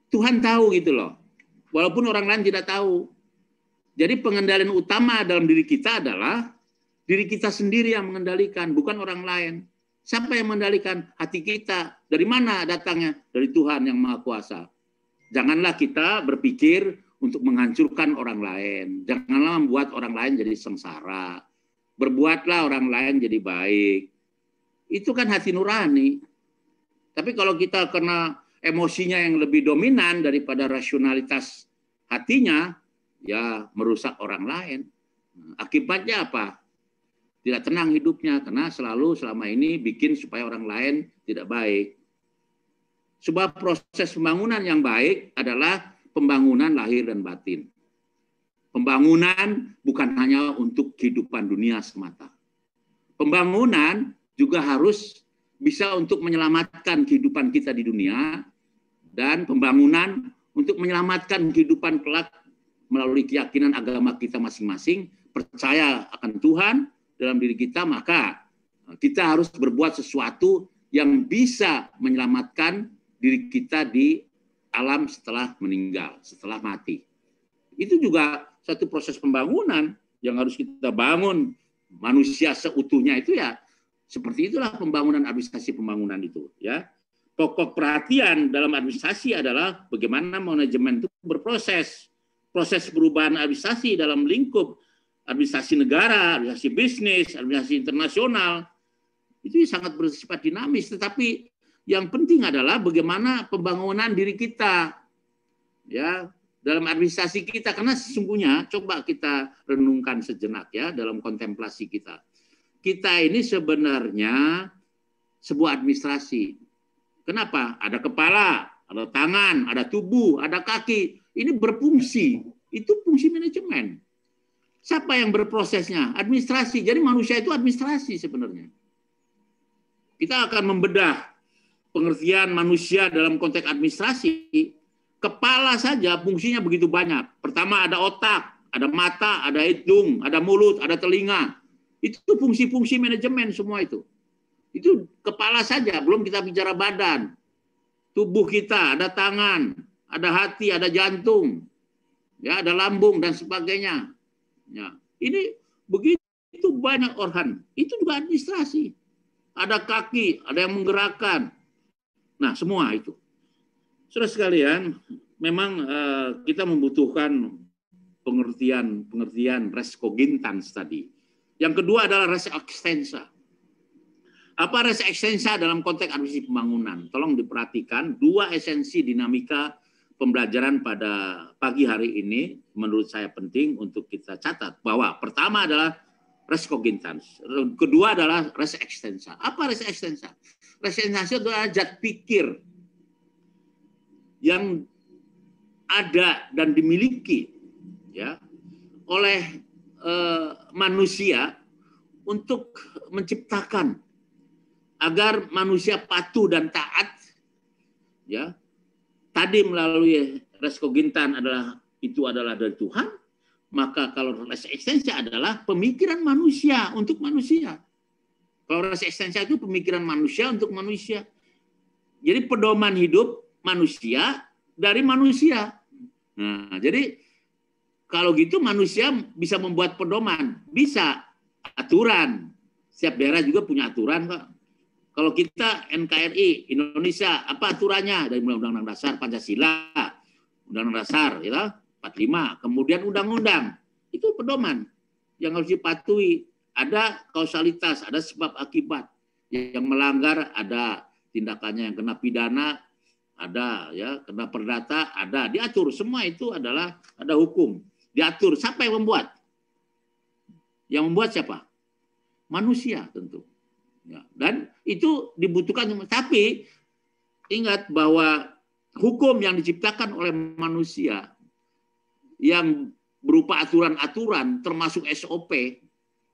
Tuhan tahu gitu loh. Walaupun orang lain tidak tahu. Jadi pengendalian utama dalam diri kita adalah diri kita sendiri yang mengendalikan, bukan orang lain. Siapa yang mengendalikan? Hati kita. Dari mana datangnya? Dari Tuhan yang Maha Kuasa. Janganlah kita berpikir untuk menghancurkan orang lain. Janganlah membuat orang lain jadi sengsara. Berbuatlah orang lain jadi baik. Itu kan hati nurani. Tapi kalau kita kena emosinya yang lebih dominan daripada rasionalitas hatinya, ya merusak orang lain. Akibatnya apa? Tidak tenang hidupnya, karena selalu selama ini bikin supaya orang lain tidak baik. Sebuah proses pembangunan yang baik adalah pembangunan lahir dan batin. Pembangunan bukan hanya untuk kehidupan dunia semata. Pembangunan juga harus bisa untuk menyelamatkan kehidupan kita di dunia, dan pembangunan untuk menyelamatkan kehidupan kelak melalui keyakinan agama kita masing-masing, percaya akan Tuhan dalam diri kita, maka kita harus berbuat sesuatu yang bisa menyelamatkan diri kita di alam setelah meninggal, setelah mati. Itu juga satu proses pembangunan. yang harus kita bangun manusia seutuhnya itu ya seperti itulah pembangunan administrasi pembangunan itu ya. Pokok perhatian dalam administrasi adalah bagaimana manajemen itu berproses. Proses perubahan administrasi dalam lingkup administrasi negara, administrasi bisnis, administrasi internasional itu sangat bersifat dinamis. Tetapi yang penting adalah bagaimana pembangunan diri kita ya dalam administrasi kita, karena sesungguhnya coba kita renungkan sejenak ya dalam kontemplasi kita. Kita ini sebenarnya sebuah administrasi. Kenapa? Ada kepala, ada tangan, ada tubuh, ada kaki. Ini berfungsi. Itu fungsi manajemen. Siapa yang berprosesnya? Administrasi. Jadi manusia itu administrasi sebenarnya. Kita akan membedah pengertian manusia dalam konteks administrasi. Kepala saja fungsinya begitu banyak. Pertama ada otak, ada mata, ada hidung, ada mulut, ada telinga. Itu fungsi-fungsi manajemen semua itu. Itu kepala saja, belum kita bicara badan. Tubuh kita, ada tangan, ada hati, ada jantung, ya, ada lambung dan sebagainya. Ya, ini begitu banyak organ. Itu juga administrasi. Ada kaki, ada yang menggerakkan. Nah, semua itu. Saudara sekalian, memang kita membutuhkan pengertian res cogitans tadi. Yang kedua adalah res extensa. Apa res extensa dalam konteks administrasi pembangunan? Tolong diperhatikan dua esensi dinamika pembelajaran pada pagi hari ini menurut saya penting untuk kita catat. Bahwa pertama adalah res cogitans, kedua adalah res extensa. Apa res extensa? Res extensa adalah zat pikir yang ada dan dimiliki ya oleh manusia untuk menciptakan agar manusia patuh dan taat ya. Tadi melalui res cogitans adalah dari Tuhan, maka kalau res extensa adalah pemikiran manusia untuk manusia. Kalau res extensa itu pemikiran manusia untuk manusia. Jadi pedoman hidup manusia dari manusia. Nah, jadi kalau gitu manusia bisa membuat pedoman, bisa aturan. Setiap daerah juga punya aturan kok. Kalau kita NKRI Indonesia, apa aturannya? Dari Undang-Undang Dasar Pancasila, Undang-Undang Dasar ya 45, kemudian undang-undang. Itu pedoman yang harus dipatuhi. Ada kausalitas, ada sebab akibat. Yang melanggar ada tindakannya yang kena pidana, ada ya, kena perdata, ada diatur. Semua itu adalah ada hukum. Diatur. Siapa yang membuat? Yang membuat siapa? Manusia tentu. Ya, dan itu dibutuhkan. Tapi ingat bahwa hukum yang diciptakan oleh manusia yang berupa aturan-aturan termasuk SOP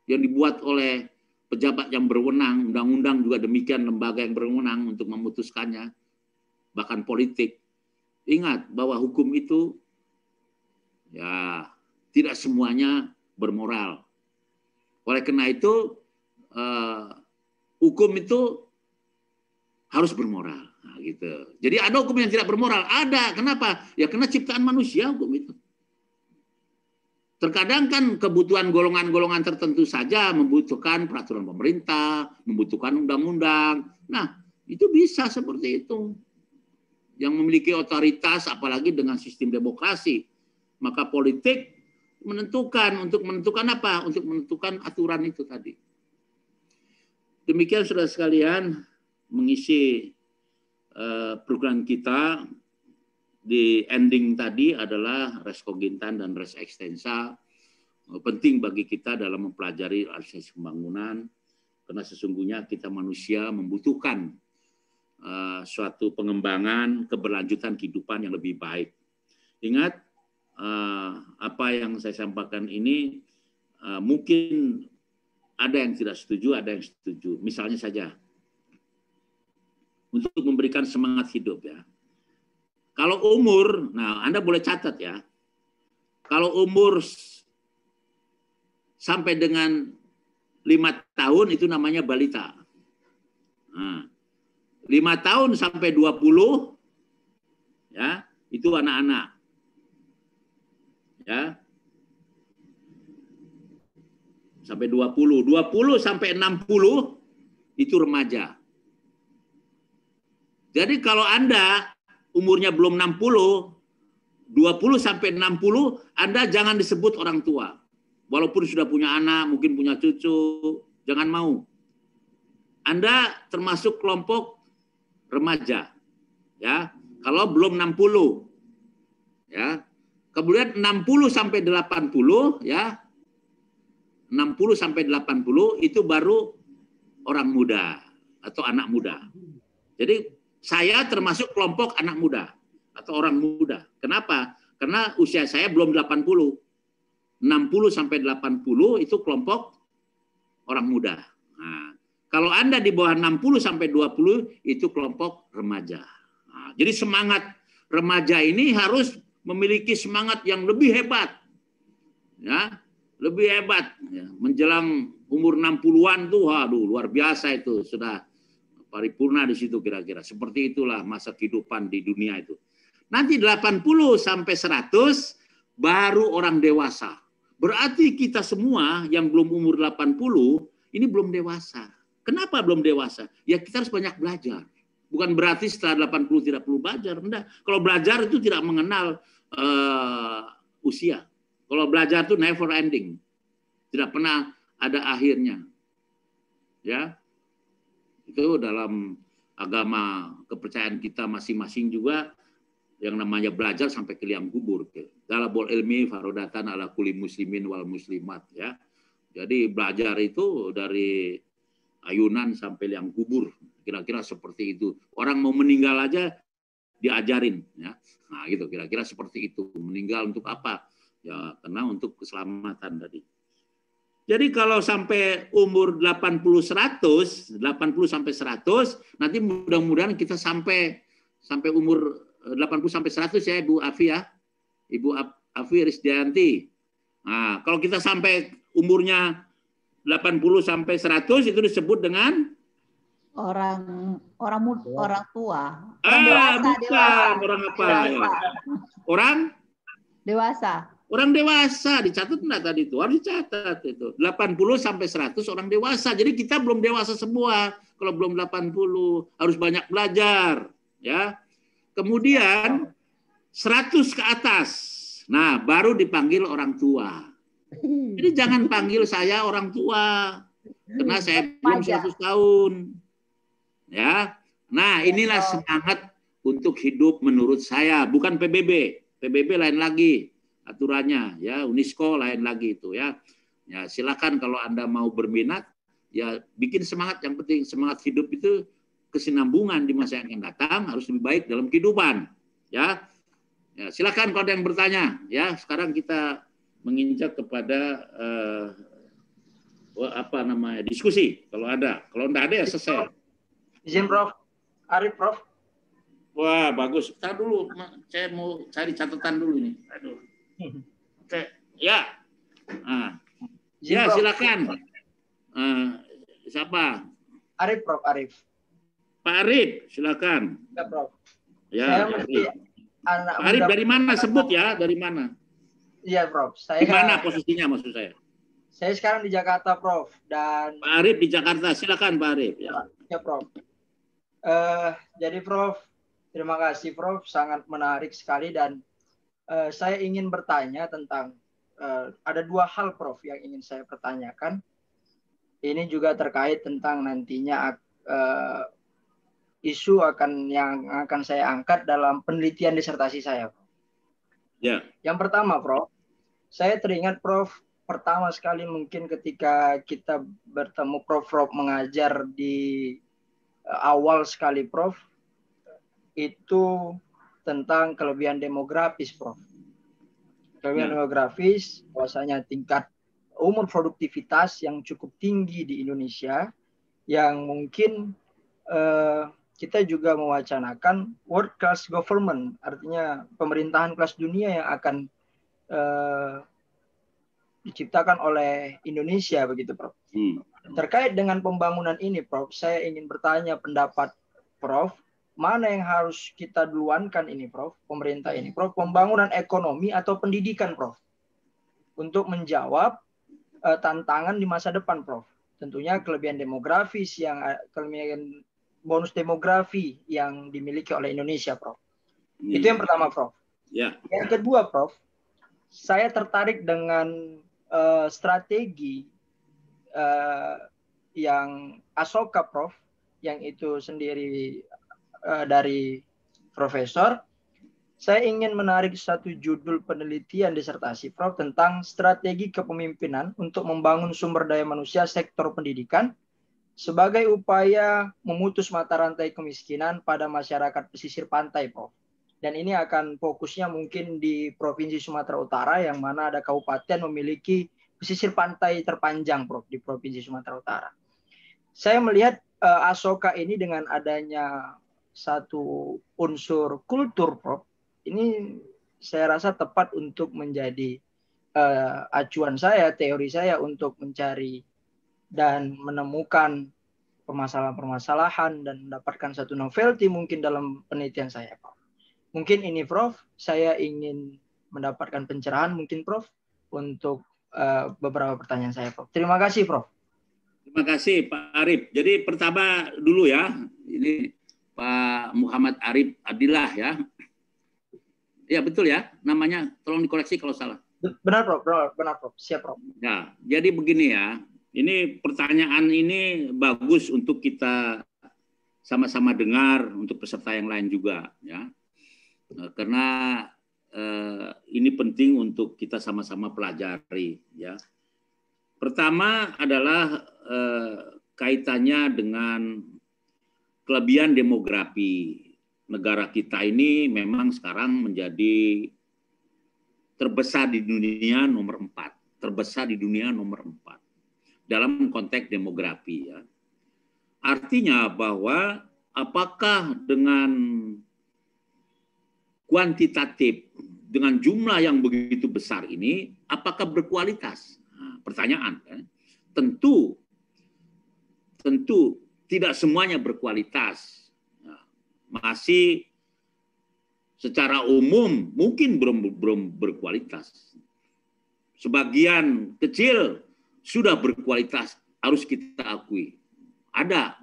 yang dibuat oleh pejabat yang berwenang, undang-undang juga demikian, lembaga yang berwenang untuk memutuskannya, bahkan politik. Ingat bahwa hukum itu ya tidak semuanya bermoral. Oleh karena itu hukum itu harus bermoral. Nah, gitu. Jadi ada hukum yang tidak bermoral, ada. Kenapa? Ya karena ciptaan manusia hukum itu. Terkadang kan kebutuhan golongan-golongan tertentu saja membutuhkan peraturan pemerintah, membutuhkan undang-undang. Nah, itu bisa seperti itu. Yang memiliki otoritas, apalagi dengan sistem demokrasi. Maka politik menentukan, untuk menentukan apa? Untuk menentukan aturan itu tadi. Demikian saudara sekalian, mengisi program kita di ending tadi adalah res cogitans dan res extensa. Penting bagi kita dalam mempelajari administrasi pembangunan, karena sesungguhnya kita manusia membutuhkan suatu pengembangan keberlanjutan kehidupan yang lebih baik. Ingat, apa yang saya sampaikan ini mungkin ada yang tidak setuju, ada yang setuju. Misalnya saja, untuk memberikan semangat hidup ya. Kalau umur, nah Anda boleh catat ya. Kalau umur sampai dengan 5 tahun itu namanya balita. Nah, 5 tahun sampai 20 ya, itu anak-anak. Ya. sampai 20. 20 sampai 60 itu remaja. Jadi kalau Anda umurnya belum 60, 20 sampai 60, Anda jangan disebut orang tua. Walaupun sudah punya anak, mungkin punya cucu, jangan mau. Anda termasuk kelompok remaja. Ya, kalau belum 60. Ya. Kemudian 60 sampai 80 ya. 60 sampai 80 itu baru orang muda atau anak muda. Jadi saya termasuk kelompok anak muda atau orang muda. Kenapa? Karena usia saya belum 80. 60 sampai 80 itu kelompok orang muda. Nah, kalau Anda di bawah 60 sampai 20 itu kelompok remaja. Nah, jadi semangat remaja ini harus memiliki semangat yang lebih hebat. Ya, lebih hebat. Ya, menjelang umur 60-an tuh, aduh luar biasa itu, sudah paripurna di situ kira-kira. Seperti itulah masa kehidupan di dunia itu. Nanti 80 sampai 100 baru orang dewasa. Berarti kita semua yang belum umur 80 ini belum dewasa. Kenapa belum dewasa? Ya kita harus banyak belajar. Bukan berarti setelah 80 tidak perlu belajar. Enggak. Kalau belajar itu tidak mengenal usia. Kalau belajar itu never ending. Tidak pernah ada akhirnya. Ya. Itu dalam agama kepercayaan kita masing-masing juga yang namanya belajar sampai ke liang kubur. Talabul ilmi farodatan ala kulli muslimin wal muslimat, ya. Jadi belajar itu dari ayunan sampai liang kubur, kira-kira seperti itu. Orang mau meninggal aja diajarin, ya. Nah, gitu kira-kira seperti itu. Meninggal untuk apa? Ya, karena untuk keselamatan tadi. Jadi kalau sampai umur 80 sampai 100, nanti mudah-mudahan kita sampai umur 80 sampai 100 ya Ibu Afi ya. Ibu Afi Risdianti. Nah, kalau kita sampai umurnya 80 sampai 100 itu disebut dengan orang tua. Bukan orang apa ya? Orang Dewasa. Orang dewasa, dicatat enggak tadi itu? Harus dicatat itu. 80 sampai 100 orang dewasa. Jadi kita belum dewasa semua. Kalau belum 80, harus banyak belajar, ya. Kemudian 100 ke atas. Nah, baru dipanggil orang tua. Jadi jangan panggil saya orang tua. Karena saya belum 100 tahun. Ya. Nah, inilah semangat untuk hidup menurut saya, bukan PBB. PBB lain lagi aturannya, ya. UNESCO lain lagi itu, ya. Ya, silakan kalau Anda mau berminat, ya bikin semangat. Yang penting semangat hidup itu kesinambungan di masa yang akan datang harus lebih baik dalam kehidupan, ya. Ya, silakan kalau ada yang bertanya, ya. Sekarang kita menginjak kepada diskusi kalau ada. Kalau enggak ada ya selesai. Izin Prof. Arif Prof. Wah, bagus. Kita dulu, saya mau cari catatan dulu ini. Aduh. Oke, ya. Nah. Ya, silakan. Siapa? Arif Prof. Arif. Pak Arif, silakan. Ya Prof. Ya, saya mesti anak Pak Arif dari mana? Sebut ya, dari mana? Iya Prof. Di mana posisinya maksud saya? Saya sekarang di Jakarta Prof. Dan Pak Arif di Jakarta, silakan Pak Arif. Ya Prof. Jadi Prof, terima kasih Prof. Sangat menarik sekali dan saya ingin bertanya tentang ada dua hal Prof yang ingin saya pertanyakan. Ini juga terkait tentang nantinya isu yang akan saya angkat dalam penelitian disertasi saya. Ya. Yang pertama Prof, saya teringat Prof pertama sekali mungkin ketika kita bertemu Prof mengajar di awal sekali Prof, itu tentang kelebihan demografis, Prof. Kelebihan demografis, bahwasanya tingkat umur produktivitas yang cukup tinggi di Indonesia, yang mungkin kita juga mewacanakan world class government, artinya pemerintahan kelas dunia yang akan diciptakan oleh Indonesia, begitu, Prof. Terkait dengan pembangunan ini, Prof, saya ingin bertanya pendapat Prof. Mana yang harus kita duluankan ini, Prof? Pemerintah ini, Prof, pembangunan ekonomi atau pendidikan, Prof? Untuk menjawab tantangan di masa depan, Prof. Tentunya kelebihan demografis kelebihan bonus demografi yang dimiliki oleh Indonesia, Prof. Itu yang pertama, Prof. Ya. Yang kedua, Prof, saya tertarik dengan strategi yang Asoka, Prof, yang itu sendiri dari Profesor. Saya ingin menarik satu judul penelitian disertasi, Prof, tentang strategi kepemimpinan untuk membangun sumber daya manusia sektor pendidikan sebagai upaya memutus mata rantai kemiskinan pada masyarakat pesisir pantai, Prof. Dan ini akan fokusnya mungkin di Provinsi Sumatera Utara, yang mana ada kabupaten memiliki pesisir pantai terpanjang, Prof, di Provinsi Sumatera Utara. Saya melihat Asoka ini dengan adanya satu unsur kultur, Prof, ini saya rasa tepat untuk menjadi acuan saya, teori saya untuk mencari dan menemukan permasalahan-permasalahan dan mendapatkan satu novelty mungkin dalam penelitian saya, Prof. Mungkin ini, Prof, saya ingin mendapatkan pencerahan mungkin, Prof, untuk beberapa pertanyaan saya, Prof. Terima kasih, Prof. Terima kasih, Pak Arif. Jadi pertama dulu ya, ini Pak Muhammad Arif Adillah ya. Ya betul ya, namanya. Tolong dikoreksi kalau salah. Benar, Prof. Benar, Prof. Siap, Prof. Ya, jadi begini ya. Ini pertanyaan ini bagus untuk kita sama-sama dengar, untuk peserta yang lain juga ya. Karena ini penting untuk kita sama-sama pelajari ya. Pertama adalah kaitannya dengan kelebihan demografi. Negara kita ini memang sekarang menjadi terbesar di dunia nomor 4. Terbesar di dunia nomor 4 dalam konteks demografi ya. Artinya bahwa apakah dengan kuantitatif, dengan jumlah yang begitu besar ini, apakah berkualitas? Nah, pertanyaan kan? Tentu tidak semuanya berkualitas. Masih secara umum mungkin belum berkualitas. Sebagian kecil sudah berkualitas, harus kita akui. Ada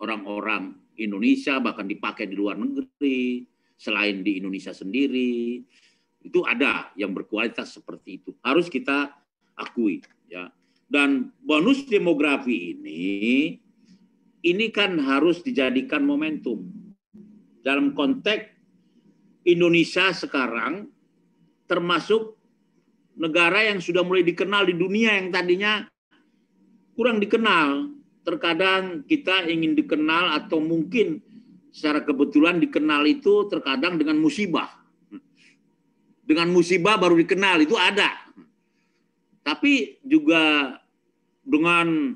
orang-orang Indonesia bahkan dipakai di luar negeri, selain di Indonesia sendiri, itu ada yang berkualitas seperti itu. Harus kita akui ya. Dan bonus demografi ini kan harus dijadikan momentum. Dalam konteks Indonesia sekarang termasuk negara yang sudah mulai dikenal di dunia yang tadinya kurang dikenal. Terkadang kita ingin dikenal atau mungkin secara kebetulan dikenal itu terkadang dengan musibah. Dengan musibah baru dikenal, itu ada. Tapi juga dengan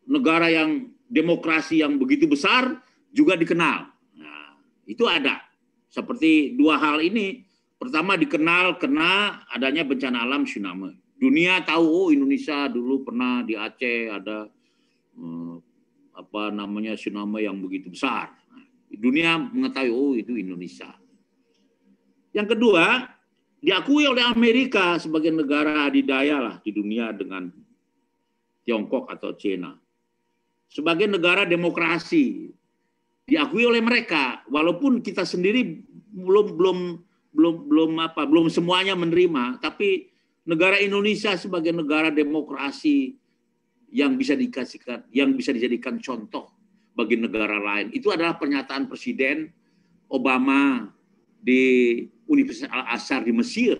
negara yang demokrasi yang begitu besar juga dikenal. Nah, itu ada. Seperti dua hal ini. Pertama dikenal karena adanya bencana alam tsunami. Dunia tahu, oh Indonesia dulu pernah di Aceh ada tsunami yang begitu besar. Nah, dunia mengetahui, oh itu Indonesia. Yang kedua, diakui oleh Amerika sebagai negara adidaya lah di dunia dengan Tiongkok atau China. Sebagai negara demokrasi, diakui oleh mereka, walaupun kita sendiri belum semuanya menerima, tapi negara Indonesia sebagai negara demokrasi yang bisa dijadikan contoh bagi negara lain. Itu adalah pernyataan Presiden Obama di Universitas Al-Azhar di Mesir,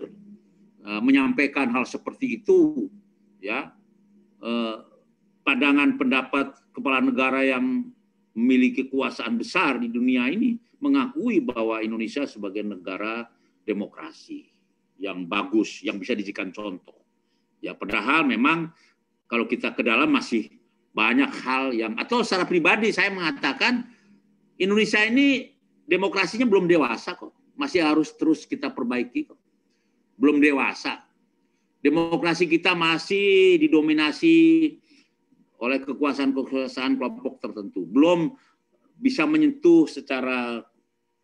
menyampaikan hal seperti itu ya. Pandangan pendapat kepala negara yang memiliki kekuasaan besar di dunia ini mengakui bahwa Indonesia sebagai negara demokrasi yang bagus, yang bisa dijadikan contoh. Ya, padahal memang kalau kita ke dalam masih banyak hal yang, atau secara pribadi saya mengatakan Indonesia ini demokrasinya belum dewasa kok, masih harus terus kita perbaiki kok. Belum dewasa. Demokrasi kita masih didominasi oleh kekuasaan-kekuasaan kelompok tertentu. Belum bisa menyentuh secara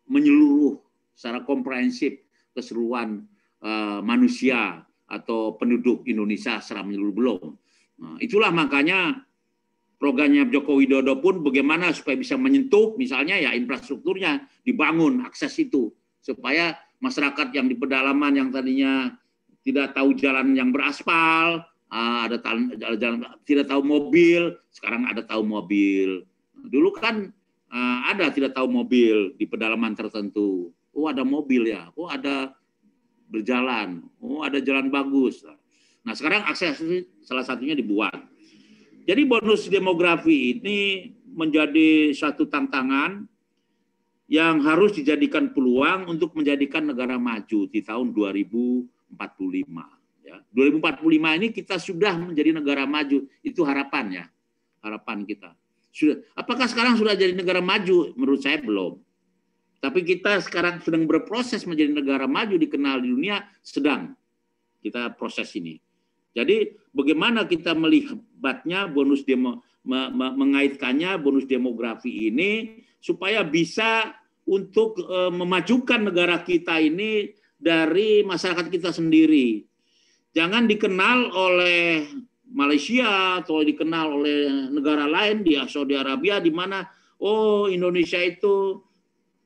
menyeluruh, secara komprehensif keseluruhan manusia atau penduduk Indonesia secara menyeluruh belum. Nah, itulah makanya programnya Joko Widodo pun bagaimana supaya bisa menyentuh, misalnya ya infrastrukturnya dibangun, akses itu, supaya masyarakat yang di pedalaman yang tadinya tidak tahu jalan yang beraspal, ada jalan, tidak tahu mobil, sekarang ada tahu mobil. Dulu kan ada tidak tahu mobil di pedalaman tertentu. Oh ada mobil ya, oh ada berjalan, oh ada jalan bagus. Nah sekarang akses salah satunya dibuat. Jadi bonus demografi ini menjadi satu tantangan yang harus dijadikan peluang untuk menjadikan negara maju di tahun 2045. Ya. 2045 ini kita sudah menjadi negara maju, itu harapan ya, harapan kita. Sudah. Apakah sekarang sudah jadi negara maju? Menurut saya belum. Tapi kita sekarang sedang berproses menjadi negara maju, dikenal di dunia, sedang kita proses ini. Jadi bagaimana kita melihatnya mengaitkannya bonus demografi ini supaya bisa untuk memajukan negara kita ini dari masyarakat kita sendiri. Jangan dikenal oleh Malaysia atau dikenal oleh negara lain di Saudi Arabia di mana oh Indonesia itu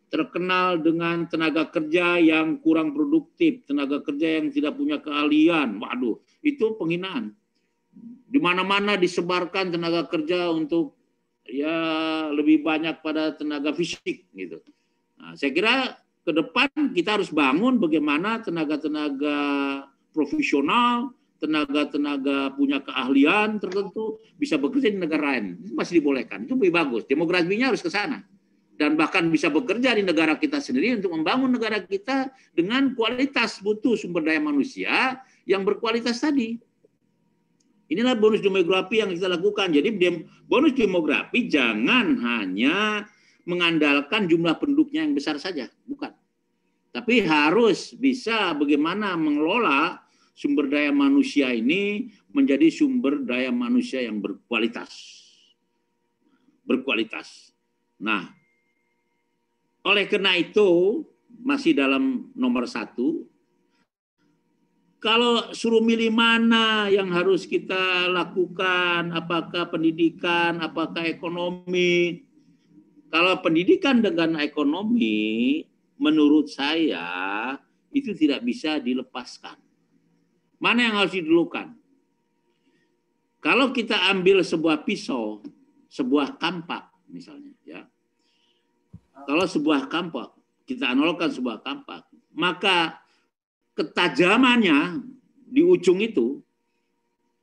terkenal dengan tenaga kerja yang kurang produktif, tenaga kerja yang tidak punya keahlian. Waduh, itu penghinaan. Di mana-mana disebarkan tenaga kerja untuk ya lebih banyak pada tenaga fisik gitu. Nah, saya kira ke depan kita harus bangun bagaimana tenaga-tenaga profesional, tenaga-tenaga punya keahlian tertentu bisa bekerja di negara lain. Itu masih dibolehkan. Itu lebih bagus. Demografinya harus ke sana. Dan bahkan bisa bekerja di negara kita sendiri untuk membangun negara kita dengan kualitas, butuh sumber daya manusia yang berkualitas tadi. Inilah bonus demografi yang kita lakukan. Jadi bonus demografi jangan hanya mengandalkan jumlah penduduknya yang besar saja, bukan. Tapi harus bisa bagaimana mengelola sumber daya manusia ini menjadi sumber daya manusia yang berkualitas. Berkualitas. Nah, oleh karena itu, masih dalam nomor 1, kalau suruh milih mana yang harus kita lakukan, apakah pendidikan, apakah ekonomi. Kalau pendidikan dengan ekonomi, menurut saya, itu tidak bisa dilepaskan. Mana yang harus didulukan? Kalau kita ambil sebuah pisau, sebuah kampak misalnya, ya. Kalau sebuah kampak, kita analogkan sebuah kampak, maka ketajamannya di ujung itu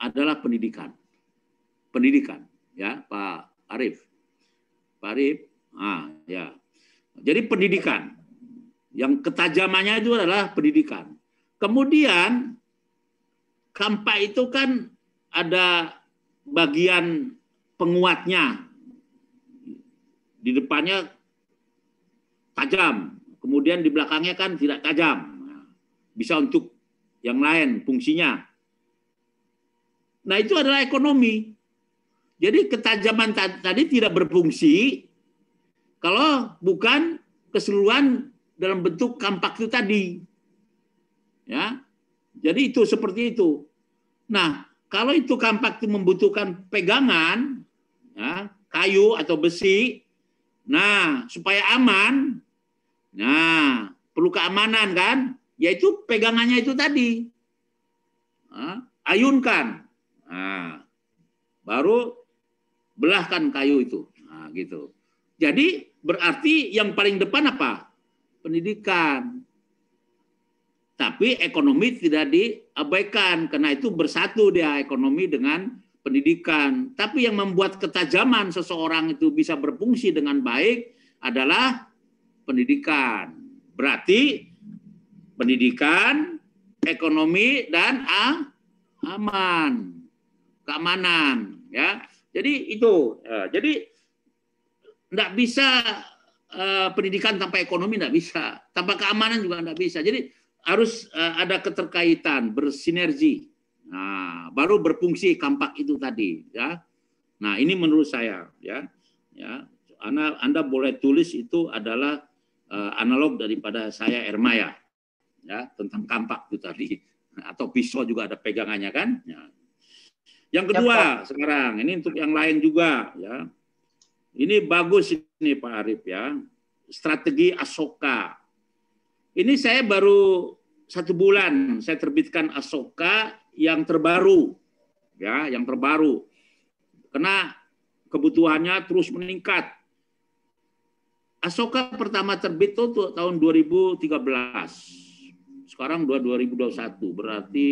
adalah pendidikan. Pendidikan, ya Pak Arief. Pak Arief, ya. Jadi pendidikan, yang ketajamannya itu adalah pendidikan. Kemudian kampak itu kan ada bagian penguatnya, di depannya tajam, kemudian di belakangnya kan tidak tajam, bisa untuk yang lain fungsinya. Nah itu adalah ekonomi. Jadi ketajaman tadi tidak berfungsi kalau bukan keseluruhan dalam bentuk kampak itu tadi, ya. Jadi itu seperti itu. Nah kalau itu kampak itu membutuhkan pegangan, ya, kayu atau besi, nah supaya aman. Nah, perlu keamanan kan? Yaitu pegangannya itu tadi. Ayunkan. Nah, baru belahkan kayu itu. Nah, gitu. Jadi berarti yang paling depan apa? Pendidikan. Tapi ekonomi tidak diabaikan. Karena itu bersatu dia ekonomi dengan pendidikan. Tapi yang membuat ketajaman seseorang itu bisa berfungsi dengan baik adalah pendidikan. Berarti pendidikan, ekonomi, dan aman, keamanan. Ya, jadi itu. Jadi tidak bisa pendidikan tanpa ekonomi, tidak bisa. Tanpa keamanan juga tidak bisa. Jadi harus ada keterkaitan, bersinergi. Nah, baru berfungsi kampak itu tadi. Ya. Nah, ini menurut saya. Ya. Anda boleh tulis itu adalah analog daripada saya Ermaya, ya, tentang kampak itu tadi. atau pisau juga ada pegangannya kan. Ya. Yang kedua sekarang ini untuk yang lain juga ya. Ini bagus ini Pak Arif ya. Strategi Asoka. Ini saya baru 1 bulan saya terbitkan Asoka yang terbaru ya, yang terbaru. Karena kebutuhannya terus meningkat. Asoka pertama terbit itu tahun 2013. Sekarang 2021, berarti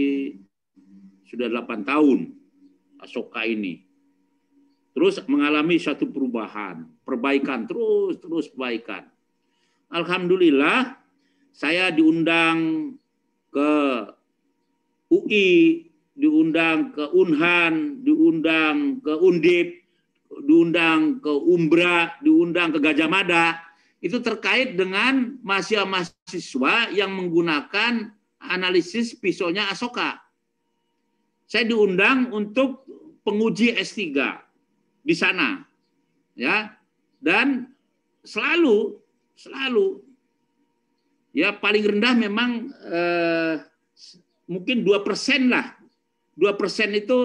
sudah 8 tahun Asoka ini. Terus mengalami satu perubahan, perbaikan, terus perbaikan. Alhamdulillah, saya diundang ke UI, diundang ke Unhan, diundang ke Undip, diundang ke Umbra, diundang ke Gajah Mada. Itu terkait dengan mahasiswa yang menggunakan analisis pisaunya Asoka. Saya diundang untuk penguji S3 di sana, ya, dan selalu ya paling rendah memang mungkin 2% lah, 2% itu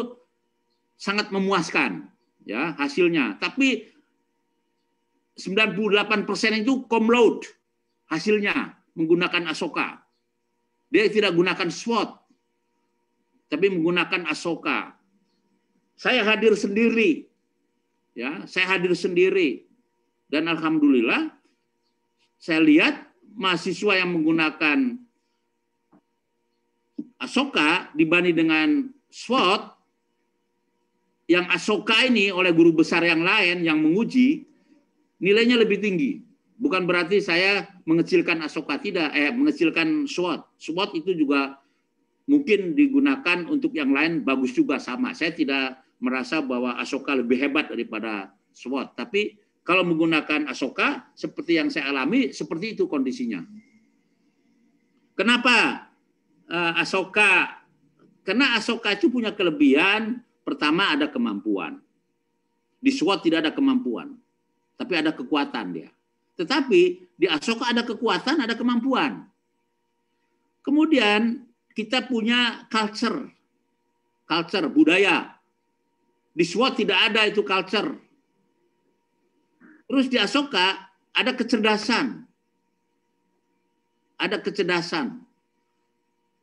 sangat memuaskan, ya hasilnya. Tapi 98% itu cum laude hasilnya menggunakan Asoka. Dia tidak gunakan SWOT, tapi menggunakan Asoka. Saya hadir sendiri. Ya, saya hadir sendiri dan alhamdulillah saya lihat mahasiswa yang menggunakan Asoka dibanding dengan SWOT, yang Asoka ini oleh guru besar yang lain yang menguji nilainya lebih tinggi. Bukan berarti saya mengecilkan Asoka, tidak, mengecilkan SWOT. SWOT itu juga mungkin digunakan untuk yang lain bagus juga sama. Saya tidak merasa bahwa Asoka lebih hebat daripada SWOT. Tapi kalau menggunakan Asoka, seperti yang saya alami, seperti itu kondisinya. Kenapa Asoka? Karena Asoka itu punya kelebihan, pertama ada kemampuan. Di SWOT tidak ada kemampuan, tapi ada kekuatan dia. Tetapi di Asoka ada kekuatan, ada kemampuan. Kemudian kita punya culture budaya. Di SWOT tidak ada itu culture. Terus di Asoka ada kecerdasan. Ada kecerdasan.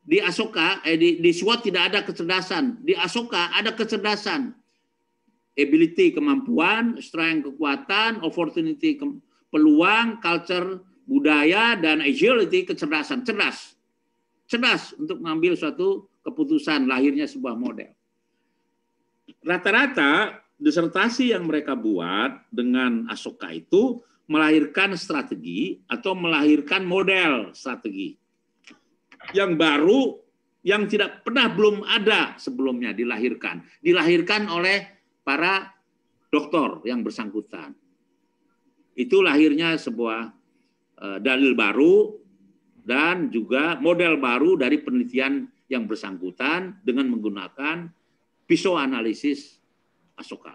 Di Asoka, di SWOT tidak ada kecerdasan. Di Asoka ada kecerdasan. Ability, kemampuan, strength, kekuatan, opportunity, peluang, culture, budaya, dan agility, kecerdasan. Cerdas. Cerdas untuk mengambil suatu keputusan, lahirnya sebuah model. Rata-rata disertasi yang mereka buat dengan Asoka itu melahirkan strategi atau melahirkan model strategi yang baru, yang tidak pernah belum ada sebelumnya dilahirkan oleh para doktor yang bersangkutan. Itu lahirnya sebuah dalil baru dan juga model baru dari penelitian yang bersangkutan dengan menggunakan pisau analisis Asoka.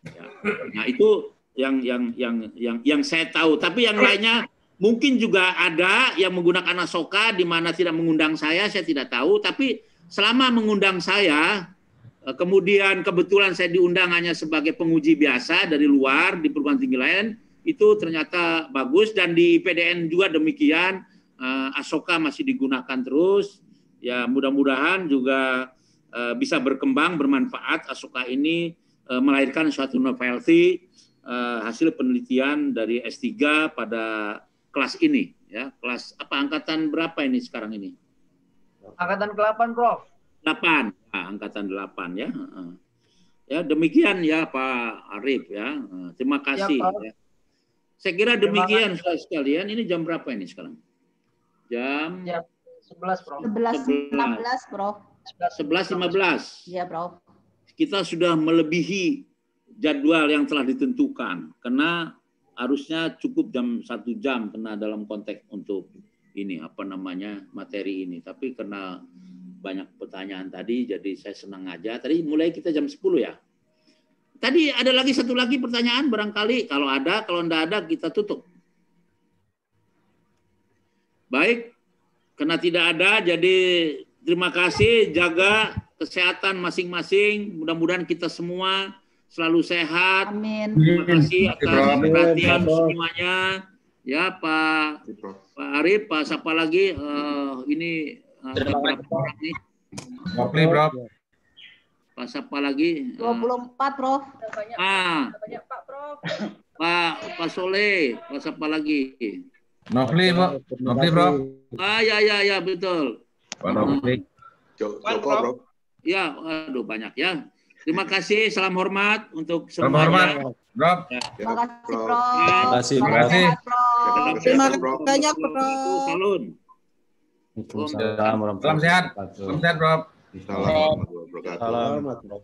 Ya. Nah itu yang saya tahu. Tapi yang lainnya mungkin juga ada yang menggunakan Asoka di mana tidak mengundang saya tidak tahu. Tapi selama mengundang saya, kemudian kebetulan saya diundang hanya sebagai penguji biasa dari luar di perguruan tinggi lain, itu ternyata bagus. Dan di PDN juga demikian, Asoka masih digunakan terus. Ya mudah-mudahan juga bisa berkembang, bermanfaat. Asoka ini melahirkan suatu novelty, hasil penelitian dari S3 pada kelas ini. Ya, kelas apa, angkatan berapa ini sekarang ini? Angkatan ke-8, Prof. 8, angkatan 8 ya. Ya demikian ya Pak Arif ya. Terima kasih. Ya, saya kira demikian sekalian. Ini jam berapa ini sekarang? Jam 11, Prof. 11.15, Prof. 11.15. Iya, Prof. Kita sudah melebihi jadwal yang telah ditentukan karena harusnya cukup 1 jam karena dalam konteks untuk ini materi ini. Tapi karena banyak pertanyaan tadi, jadi saya senang aja. Tadi mulai kita jam 10 ya. Tadi ada satu lagi pertanyaan barangkali, kalau ada, kalau tidak ada kita tutup. Baik, karena tidak ada, jadi terima kasih. Jaga kesehatan masing-masing. Mudah-mudahan kita semua selalu sehat. Amin. Terima kasih atas Amin. perhatian Prof. semuanya. Ya, Pak Arif, Pak siapa lagi? Ini beberapa orang nih. Mopli, Bro. Pak siapa lagi? 24, Prof. Pak Soleh, Pak siapa lagi? Nopli, Bro. Nopli, Bro. Ya, betul. Pak Nopli. Joko, Prof. Ya, aduh banyak ya. Terima kasih, salam hormat untuk Salam hormat, semuanya. Bro. Terima kasih, Prof. Terima kasih, Salam Prof. sehat, Prof. Terima kasih banyak, Prof. Salun. Salam sehat. Salam sehat, Bro. Assalamualaikum warahmatullahi wabarakatuh. Selamat, Prof.